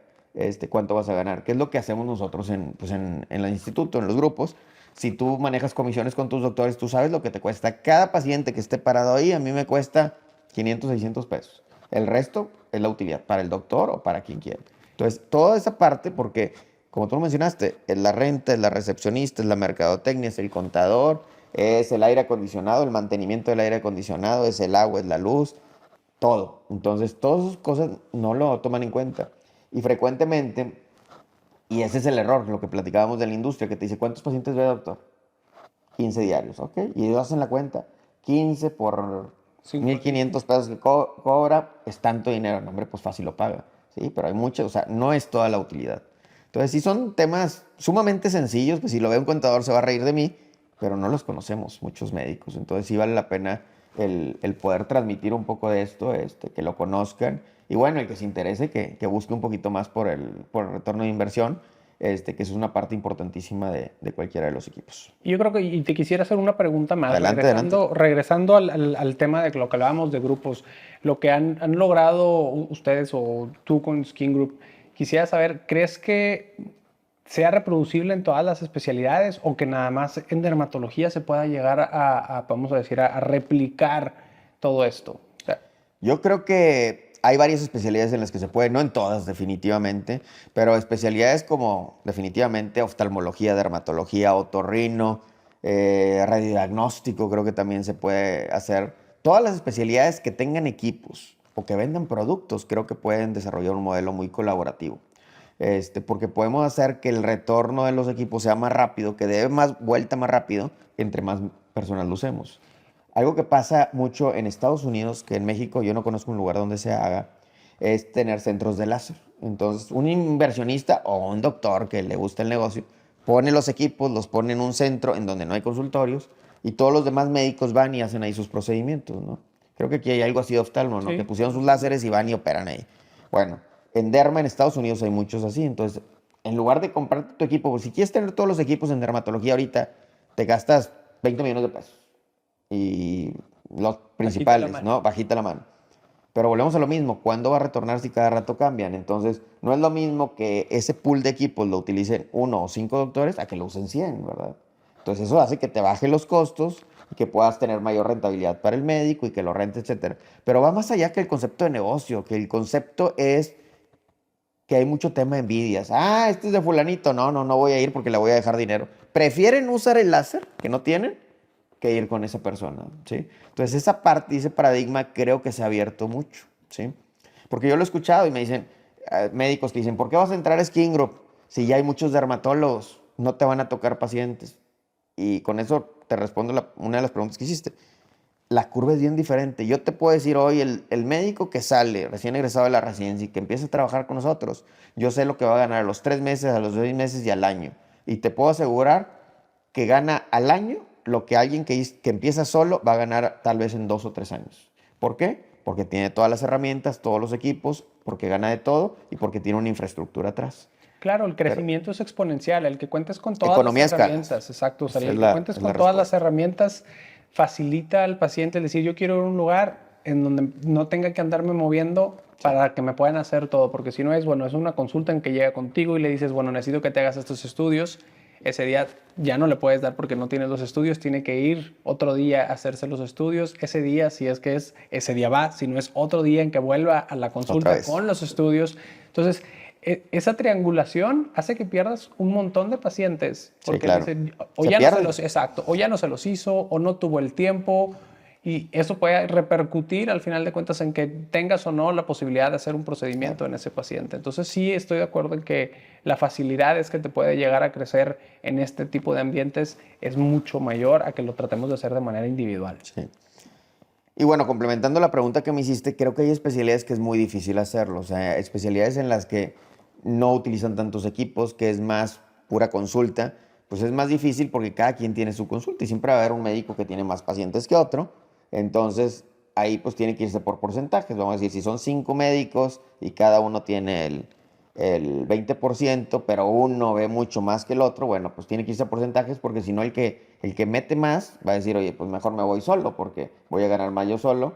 cuánto vas a ganar, que es lo que hacemos nosotros pues en el instituto, en los grupos. Si tú manejas comisiones con tus doctores, tú sabes lo que te cuesta. Cada paciente que esté parado ahí, a mí me cuesta 500, 600 pesos. El resto es la utilidad para el doctor o para quien quiera. Entonces, toda esa parte, porque como tú lo mencionaste, es la renta, es la recepcionista, es la mercadotecnia, es el contador, es el aire acondicionado, el mantenimiento del aire acondicionado, es el agua, es la luz, todo. Entonces, todas esas cosas no lo toman en cuenta. Y frecuentemente, y ese es el error, lo que platicábamos de la industria, que te dice, ¿cuántos pacientes ve, doctor? 15 diarios, ¿ok? Y ellos hacen la cuenta. 15 por 1,500 pesos que cobra, es tanto dinero. No, hombre, pues fácil lo paga. Sí, pero hay mucho, o sea, no es toda la utilidad. Entonces, sí son temas sumamente sencillos, pues si lo ve un contador se va a reír de mí, pero no los conocemos muchos médicos. Entonces, sí vale la pena el poder transmitir un poco de esto, que lo conozcan. Y bueno, el que se interese, que busque un poquito más por el retorno de inversión, que es una parte importantísima de cualquiera de los equipos. Yo creo que, y te quisiera hacer una pregunta más, Adelante, adelante. regresando al tema de lo que hablábamos de grupos, lo que han logrado ustedes o tú con Skin Group, quisiera saber, ¿crees que sea reproducible en todas las especialidades o que nada más en dermatología se pueda llegar vamos a decir, a replicar todo esto? O sea, Yo creo que hay varias especialidades en las que se puede, no en todas definitivamente, pero especialidades como definitivamente oftalmología, dermatología, otorrino, radiodiagnóstico, creo que también se puede hacer. Todas las especialidades que tengan equipos o que vendan productos, creo que pueden desarrollar un modelo muy colaborativo. Porque podemos hacer que el retorno de los equipos sea más rápido, que dé más vuelta más rápido, entre más personas lo usemos. Algo que pasa mucho en Estados Unidos, que en México yo no conozco un lugar donde se haga, es tener centros de láser. Entonces, un inversionista o un doctor que le gusta el negocio pone los equipos, los pone en un centro en donde no hay consultorios y todos los demás médicos van y hacen ahí sus procedimientos, ¿no? Creo que aquí hay algo así de oftalmo, ¿no? sí. Que pusieron sus láseres y van y operan ahí. Bueno, en derma en Estados Unidos hay muchos así. Entonces, en lugar de comprarte tu equipo, pues, si quieres tener todos los equipos en dermatología ahorita, te gastas 20 millones de pesos y los principales, ¿no? Bajita la mano. Pero volvemos a lo mismo, ¿cuándo va a retornar si cada rato cambian? Entonces, no es lo mismo que ese pool de equipos lo utilicen 1 o 5 doctores a que lo usen 100, ¿verdad? Entonces, eso hace que te baje los costos y que puedas tener mayor rentabilidad para el médico y que lo rente, etcétera. Pero va más allá que el concepto de negocio, que el concepto es que hay mucho tema de envidias. Ah, este es de fulanito. No, no, no voy a ir porque le voy a dejar dinero. Prefieren usar el láser que no tienen que ir con esa persona, ¿sí? Entonces, esa parte, ese paradigma creo que se ha abierto mucho, ¿sí? Porque yo lo he escuchado y me dicen, médicos que dicen, ¿por qué vas a entrar a Skin Group si ya hay muchos dermatólogos? No te van a tocar pacientes. Y con eso te respondo una de las preguntas que hiciste. La curva es bien diferente. Yo te puedo decir hoy, el médico que sale recién egresado de la residencia y que empieza a trabajar con nosotros, yo sé lo que va a ganar a los 3 meses, a los 6 meses y al año. Y te puedo asegurar que gana al año lo que alguien que empieza solo va a ganar tal vez en 2 o 3 años. ¿Por qué? Porque tiene todas las herramientas, todos los equipos, porque gana de todo y porque tiene una infraestructura atrás. Claro, el Pero crecimiento es exponencial, el que cuentes con todas las economía de escalas. herramientas, exacto, o sea, Esa el que cuentes es la con todas las respuesta. herramientas facilita al paciente el decir, yo quiero ir a un lugar en donde no tenga que andarme moviendo Sí. para que me puedan hacer todo, porque si no es, bueno, es una consulta en que llega contigo y le dices, bueno, necesito que te hagas estos estudios, ese día ya no le puedes dar porque no tienes los estudios, tiene que ir otro día a hacerse los estudios. Ese día, si es que es, ese día va, si no es otro día en que vuelva a la Otra consulta vez. con los estudios. Entonces, esa triangulación hace que pierdas un montón de pacientes. Sí, Porque claro. dicen, o Se ya no se pierde. los, exacto, o ya no se los hizo, o no tuvo el tiempo. Y eso puede repercutir al final de cuentas en que tengas o no la posibilidad de hacer un procedimiento en ese paciente. Entonces sí estoy de acuerdo en que la facilidad es que te puede llegar a crecer en este tipo de ambientes es mucho mayor a que lo tratemos de hacer de manera individual. Sí. Y bueno, complementando la pregunta que me hiciste, creo que hay especialidades que es muy difícil hacerlo. O sea, especialidades en las que no utilizan tantos equipos, que es más pura consulta, pues es más difícil porque cada quien tiene su consulta y siempre va a haber un médico que tiene más pacientes que otro. Entonces, ahí pues tiene que irse por porcentajes. Vamos a decir, si son 5 médicos y cada uno tiene el 20%, pero uno ve mucho más que el otro, bueno, pues tiene que irse a porcentajes porque si no el que mete más va a decir, oye, pues mejor me voy solo porque voy a ganar más yo solo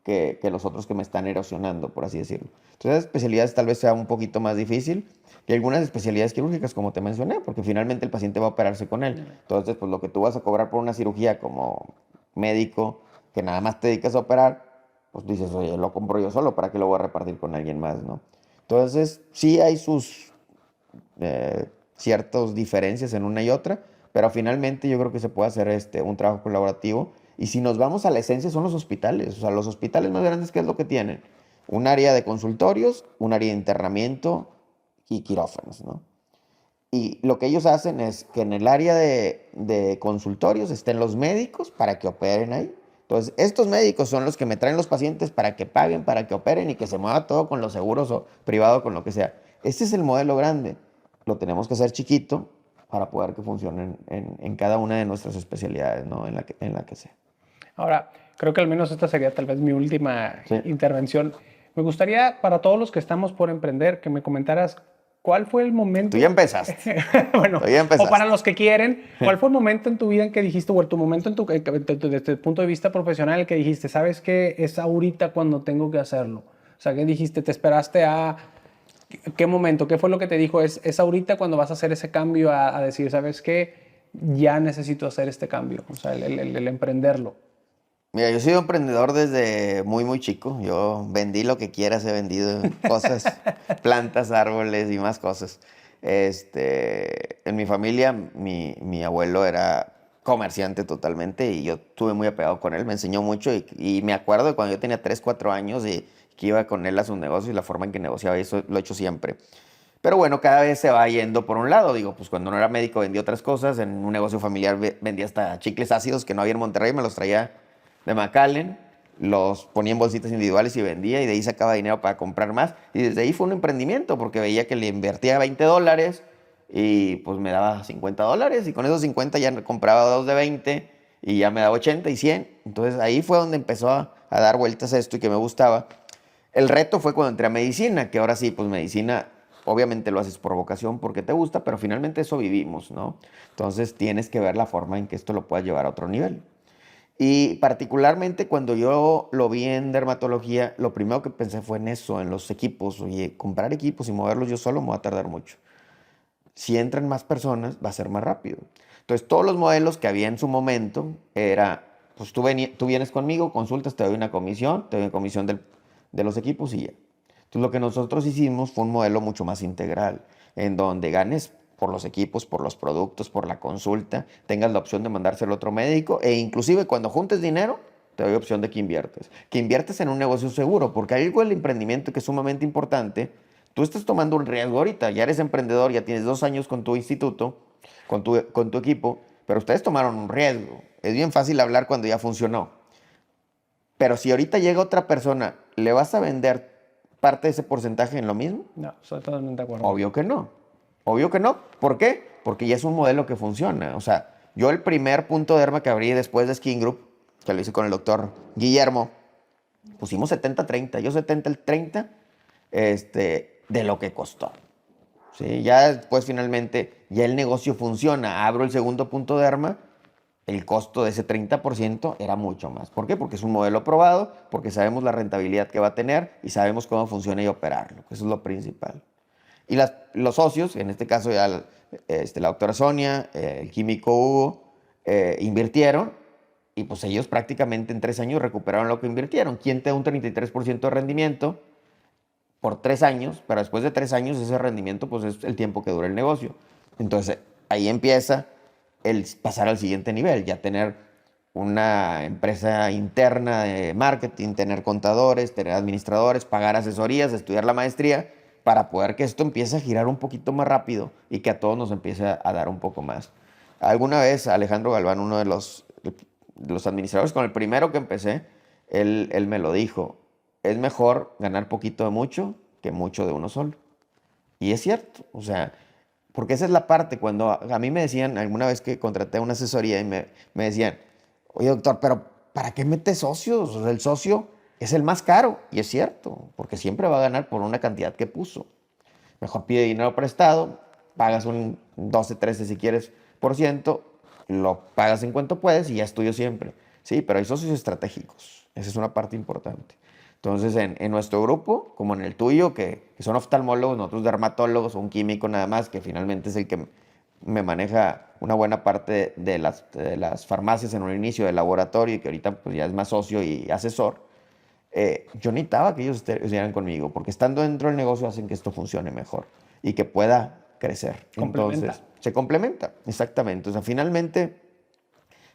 que los otros que me están erosionando, por así decirlo. Entonces, las especialidades tal vez sea un poquito más difícil y algunas especialidades quirúrgicas, como te mencioné, porque finalmente el paciente va a operarse con él. Entonces, pues lo que tú vas a cobrar por una cirugía como médico, que nada más te dedicas a operar, pues dices, oye, lo compro yo solo, ¿para qué lo voy a repartir con alguien más, no? Entonces, sí hay sus ciertas diferencias en una y otra, pero finalmente yo creo que se puede hacer un trabajo colaborativo. Y si nos vamos a la esencia, son los hospitales. O sea, los hospitales más grandes, ¿qué es lo que tienen? Un área de consultorios, un área de internamiento y quirófanos, ¿no? Y lo que ellos hacen es que en el área de consultorios estén los médicos para que operen ahí. Entonces, estos médicos son los que me traen los pacientes para que paguen, para que operen y que se mueva todo con los seguros o privado, con lo que sea. Este es el modelo grande. Lo tenemos que hacer chiquito para poder que funcione en cada una de nuestras especialidades, ¿no? En la que sea. Ahora, creo que al menos esta sería tal vez mi última Sí. intervención. Me gustaría, para todos los que estamos por emprender, que me comentaras cuál fue el momento. Tú ya empezaste. Bueno, Tú ya empezaste. o para los que quieren, ¿cuál fue el momento en tu vida en que dijiste, o tu momento desde el punto de vista profesional, en que dijiste, ¿sabes qué? Es ahorita cuando tengo que hacerlo. O sea, ¿qué dijiste? ¿Te esperaste a qué momento? ¿Qué fue lo que te dijo? Es ahorita cuando vas a hacer ese cambio a decir, ¿sabes qué? Ya necesito hacer este cambio. O sea, el emprenderlo. Mira, yo soy un emprendedor desde muy, muy chico. Yo vendí lo que quieras, he vendido cosas, plantas, árboles y más cosas. En mi familia, mi abuelo era comerciante totalmente y yo estuve muy apegado con él, me enseñó mucho y me acuerdo de cuando yo tenía 3, 4 años y que iba con él a sus negocios y la forma en que negociaba, y eso lo he hecho siempre. Pero bueno, cada vez se va yendo por un lado. Digo, pues cuando no era médico vendía otras cosas. En un negocio familiar vendía hasta chicles ácidos que no había en Monterrey. Me los traía de McAllen, los ponía en bolsitas individuales y vendía. Y de ahí sacaba dinero para comprar más. Y desde ahí fue un emprendimiento porque veía que le invertía $20 y pues me daba $50. Y con esos 50 ya compraba 2 de 20 y ya me daba 80 y 100. Entonces ahí fue donde empezó a dar vueltas a esto y que me gustaba. El reto fue cuando entré a medicina, que ahora sí, pues medicina, obviamente lo haces por vocación, porque te gusta, pero finalmente eso vivimos, ¿no? Entonces tienes que ver la forma en que esto lo puedas llevar a otro nivel. Y particularmente cuando yo lo vi en dermatología, lo primero que pensé fue en eso, en los equipos. Oye, comprar equipos y moverlos yo solo me va a tardar mucho. Si entran más personas, va a ser más rápido. Entonces, todos los modelos que había en su momento era, pues tú vienes conmigo, consultas, te doy una comisión, te doy una comisión de los equipos y ya. Entonces, lo que nosotros hicimos fue un modelo mucho más integral, en donde ganes por los equipos, por los productos, por la consulta, tengas la opción de mandárselo a otro médico e inclusive cuando juntes dinero, te doy opción de que inviertes. Que inviertes en un negocio seguro, porque hay algo del emprendimiento que es sumamente importante. Tú estás tomando un riesgo ahorita, ya eres emprendedor, ya tienes 2 años con tu instituto, con tu equipo, pero ustedes tomaron un riesgo. Es bien fácil hablar cuando ya funcionó. Pero si ahorita llega otra persona, ¿le vas a vender parte de ese porcentaje en lo mismo? No, estoy totalmente de acuerdo. Obvio que no. Obvio que no. ¿Por qué? Porque ya es un modelo que funciona. O sea, yo el primer punto de derma que abrí después de Skin Group, que lo hice con el doctor Guillermo, pusimos 70-30. Yo 70 el 30 de lo que costó. ¿Sí? Ya después finalmente, ya el negocio funciona. Abro el segundo punto de derma, el costo de ese 30% era mucho más. ¿Por qué? Porque es un modelo probado, porque sabemos la rentabilidad que va a tener y sabemos cómo funciona y operarlo. Eso es lo principal. Y los socios, en este caso ya la doctora Sonia, el químico Hugo, invirtieron y pues ellos prácticamente en 3 años recuperaron lo que invirtieron. ¿Quién te da un 33% de rendimiento por 3 años? Pero después de 3 años ese rendimiento pues es el tiempo que dura el negocio. Entonces ahí empieza el pasar al siguiente nivel, ya tener una empresa interna de marketing, tener contadores, tener administradores, pagar asesorías, estudiar la maestría, para poder que esto empiece a girar un poquito más rápido y que a todos nos empiece a dar un poco más. Alguna vez Alejandro Galván, uno de los administradores, con el primero que empecé, él me lo dijo, es mejor ganar poquito de mucho que mucho de uno solo. Y es cierto, o sea, porque esa es la parte, cuando a mí me decían, alguna vez que contraté una asesoría y me decían, oye doctor, pero ¿para qué metes socios? O sea, el socio es el más caro. Y es cierto, porque siempre va a ganar por una cantidad que puso. Mejor pide dinero prestado, pagas un 12, 13 si quieres por ciento, lo pagas en cuanto puedes y ya es tuyo siempre. Sí, pero hay socios estratégicos. Esa es una parte importante. Entonces, en nuestro grupo, como en el tuyo, que son oftalmólogos, nosotros dermatólogos, un químico nada más, que finalmente es el que me maneja una buena parte de las farmacias en un inicio del laboratorio y que ahorita pues, ya es más socio y asesor, yo necesitaba que ellos estuvieran conmigo, porque estando dentro del negocio hacen que esto funcione mejor y que pueda crecer. Entonces, se complementa, exactamente. O sea, finalmente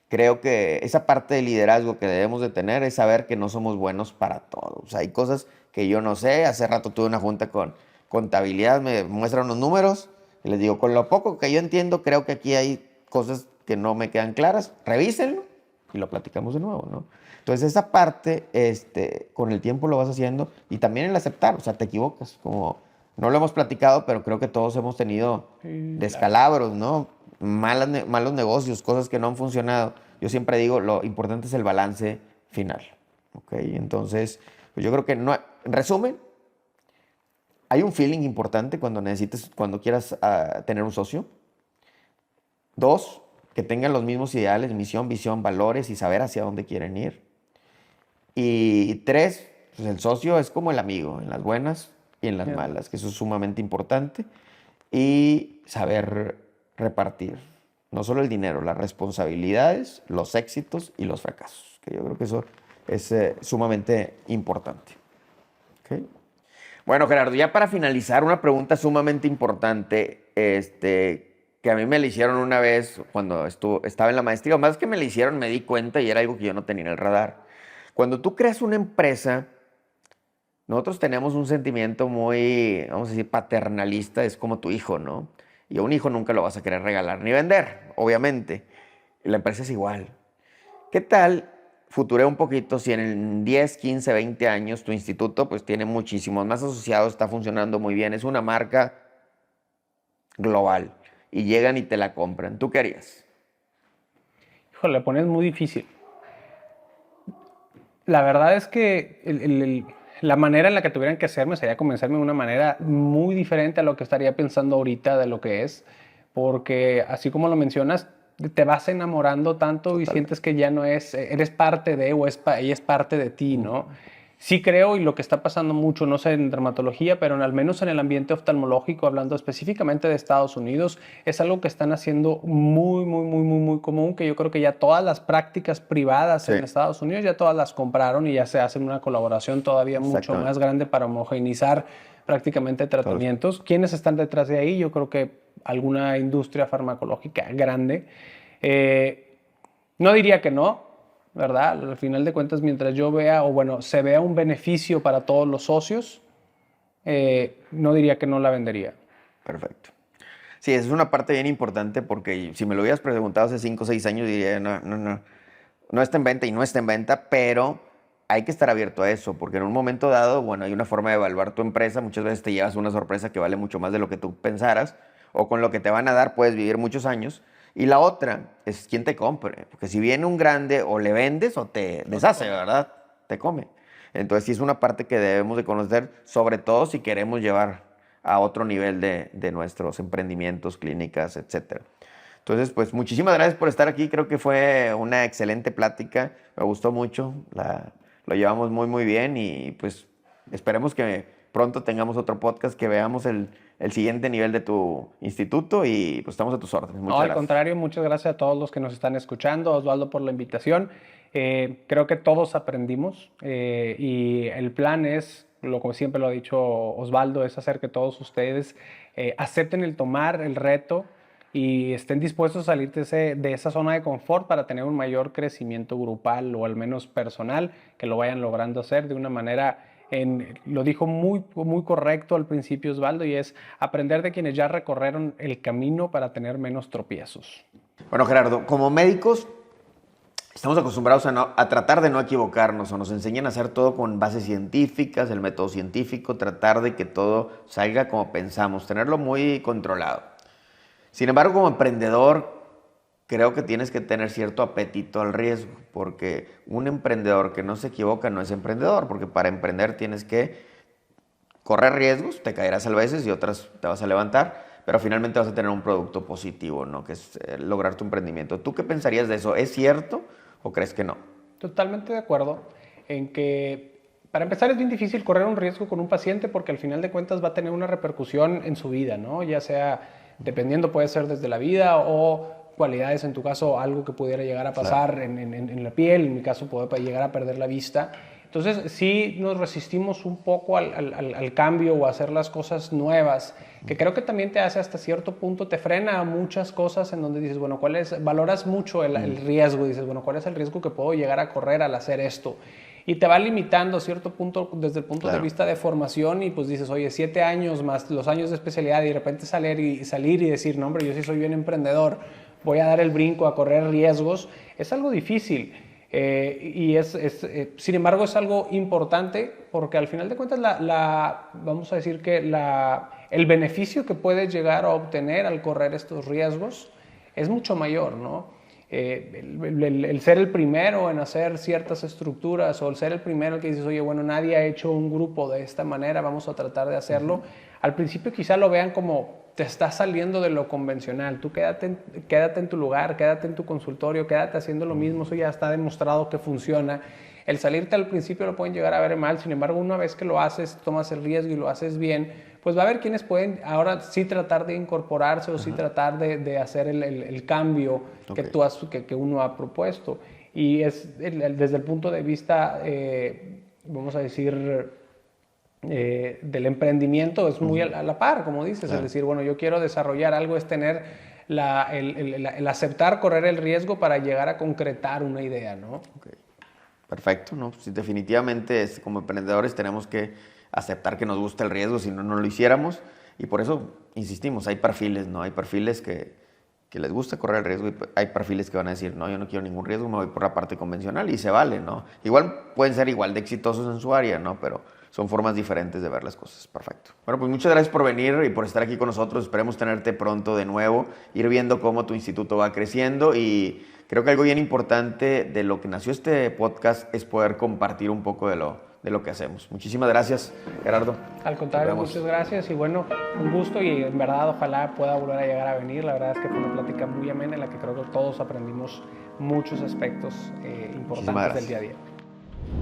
creo que esa parte de liderazgo que debemos de tener es saber que no somos buenos para todo. O sea, hay cosas que yo no sé. Hace rato tuve una junta con contabilidad, me muestran unos números y les digo, con lo poco que yo entiendo, creo que aquí hay cosas que no me quedan claras. Revísenlo y lo platicamos de nuevo, ¿no? Entonces, esa parte, con el tiempo lo vas haciendo y también el aceptar. O sea, te equivocas. Como no lo hemos platicado, pero creo que todos hemos tenido descalabros, ¿no? Malos negocios, cosas que no han funcionado. Yo siempre digo, lo importante es el balance final. ¿Ok? Entonces, pues yo creo que no. En resumen, hay un feeling importante cuando quieras tener un socio. 2, que tengan los mismos ideales, misión, visión, valores y saber hacia dónde quieren ir. Y 3, pues el socio es como el amigo, en las buenas y en las malas, que eso es sumamente importante. Y saber repartir, no solo el dinero, las responsabilidades, los éxitos y los fracasos, que yo creo que eso es sumamente importante. ¿Okay? Bueno, Gerardo, ya para finalizar, una pregunta sumamente importante, que a mí me la hicieron una vez cuando estaba en la maestría, o más que me la hicieron, me di cuenta y era algo que yo no tenía en el radar. Cuando tú creas una empresa, nosotros tenemos un sentimiento muy, vamos a decir, paternalista, es como tu hijo, ¿no? Y a un hijo nunca lo vas a querer regalar ni vender, obviamente. Y la empresa es igual. ¿Qué tal? Futuré un poquito si en 10, 15, 20 años tu instituto pues tiene muchísimos más asociados, está funcionando muy bien, es una marca global y llegan y te la compran. ¿Tú qué harías? Híjole, le pones muy difícil. La verdad es que la manera en la que tuvieran que hacerme sería convencerme de una manera muy diferente a lo que estaría pensando ahorita de lo que es, porque así como lo mencionas, te vas enamorando tanto y sientes que ya no eres parte de o ella es parte de ti, ¿no? Sí creo, y lo que está pasando mucho, no sé en dermatología, pero al menos en el ambiente oftalmológico, hablando específicamente de Estados Unidos, es algo que están haciendo muy, muy, muy, muy, muy común, que yo creo que ya todas las prácticas privadas en Estados Unidos ya todas las compraron y ya se hacen una colaboración todavía mucho más grande para homogeneizar prácticamente tratamientos. ¿Quiénes están detrás de ahí? Yo creo que alguna industria farmacológica grande. No diría que no, ¿verdad? Al final de cuentas, mientras yo vea, o bueno, se vea un beneficio para todos los socios, no diría que no la vendería. Perfecto. Sí, esa es una parte bien importante porque si me lo hubieras preguntado hace 5 o 6 años diría, no está en venta y no está en venta, pero hay que estar abierto a eso porque en un momento dado, bueno, hay una forma de evaluar tu empresa, muchas veces te llevas una sorpresa que vale mucho más de lo que tú pensaras o con lo que te van a dar puedes vivir muchos años. Y la otra es quién te compre, porque si viene un grande o le vendes o te deshace, ¿verdad? Te come. Entonces sí es una parte que debemos de conocer, sobre todo si queremos llevar a otro nivel de nuestros emprendimientos, clínicas, etcétera. Entonces, pues muchísimas gracias por estar aquí. Creo que fue una excelente plática. Me gustó mucho. Lo llevamos muy, muy bien y pues esperemos que pronto tengamos otro podcast, que veamos el siguiente nivel de tu instituto y pues estamos a tus órdenes. Muchas No, al gracias. contrario, muchas gracias a todos los que nos están escuchando, Osvaldo, por la invitación. Creo que todos aprendimos y el plan es, como siempre lo ha dicho Osvaldo, es hacer que todos ustedes acepten el tomar el reto y estén dispuestos a salir de esa zona de confort para tener un mayor crecimiento grupal o al menos personal, que lo vayan logrando hacer de una manera, lo dijo muy, muy correcto al principio Osvaldo, y es aprender de quienes ya recorrieron el camino para tener menos tropiezos. Bueno, Gerardo, como médicos estamos acostumbrados a tratar de no equivocarnos, o nos enseñan a hacer todo con bases científicas, el método científico, tratar de que todo salga como pensamos, tenerlo muy controlado. Sin embargo, como emprendedor, creo que tienes que tener cierto apetito al riesgo, porque un emprendedor que no se equivoca no es emprendedor, porque para emprender tienes que correr riesgos, te caerás a veces y otras te vas a levantar, pero finalmente vas a tener un producto positivo, ¿no? Que es lograr tu emprendimiento. ¿Tú qué pensarías de eso? ¿Es cierto o crees que no? Totalmente de acuerdo en que, para empezar, es bien difícil correr un riesgo con un paciente porque al final de cuentas va a tener una repercusión en su vida, ¿no? Ya sea, dependiendo, puede ser desde la vida o cualidades, en tu caso, algo que pudiera llegar a pasar claro. en la piel, en mi caso, puede llegar a perder la vista. Entonces, sí nos resistimos un poco al cambio o a hacer las cosas nuevas, que creo que también te hace hasta cierto punto, te frena a muchas cosas en donde dices, bueno, valoras mucho el riesgo, dices, bueno, ¿cuál es el riesgo que puedo llegar a correr al hacer esto? Y te va limitando a cierto punto desde el punto claro. de vista de formación y pues dices, oye, 7 años más los años de especialidad y de repente salir y decir, no, hombre, yo sí soy bien emprendedor, voy a dar el brinco a correr riesgos, es algo difícil. Sin embargo, es algo importante porque al final de cuentas vamos a decir que el beneficio que puedes llegar a obtener al correr estos riesgos es mucho mayor, ¿no? El ser el primero en hacer ciertas estructuras o el ser el primero que dices, oye, bueno, nadie ha hecho un grupo de esta manera, vamos a tratar de hacerlo. Al principio quizá lo vean como te estás saliendo de lo convencional, tú quédate en tu lugar, quédate en tu consultorio, quédate haciendo lo mismo, eso ya está demostrado que funciona. El salirte al principio lo pueden llegar a ver mal, sin embargo, una vez que lo haces, tomas el riesgo y lo haces bien, pues va a haber quienes pueden ahora sí tratar de incorporarse o sí tratar de hacer el cambio que uno ha propuesto. Y es desde el punto de vista, vamos a decir, del emprendimiento es muy a la par, como dices, es decir, bueno, yo quiero desarrollar algo, es tener el aceptar correr el riesgo para llegar a concretar una idea, ¿no? Okay. Perfecto, ¿no? Pues definitivamente como emprendedores tenemos que aceptar que nos gusta el riesgo, si no, no lo hiciéramos, y por eso insistimos, hay perfiles, ¿no? Hay perfiles que les gusta correr el riesgo y hay perfiles que van a decir, no, yo no quiero ningún riesgo, me voy por la parte convencional y se vale, ¿no? Igual pueden ser igual de exitosos en su área, ¿no? Pero son formas diferentes de ver las cosas. Perfecto. Bueno, pues muchas gracias por venir y por estar aquí con nosotros. Esperemos tenerte pronto de nuevo, ir viendo cómo tu instituto va creciendo y creo que algo bien importante de lo que nació este podcast es poder compartir un poco de lo que hacemos. Muchísimas gracias, Gerardo. Al contrario, muchas gracias y bueno, un gusto y en verdad ojalá pueda volver a llegar a venir. La verdad es que fue una plática muy amena en la que creo que todos aprendimos muchos aspectos importantes del día a día.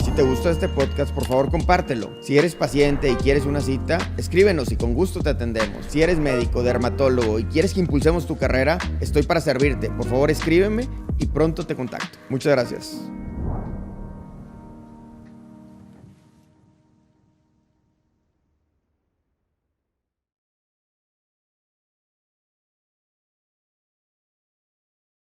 Si te gustó este podcast, por favor compártelo. Si eres paciente y quieres una cita, escríbenos y con gusto te atendemos. Si eres médico, dermatólogo y quieres que impulsemos tu carrera, estoy para servirte. Por favor escríbeme y pronto te contacto. Muchas gracias.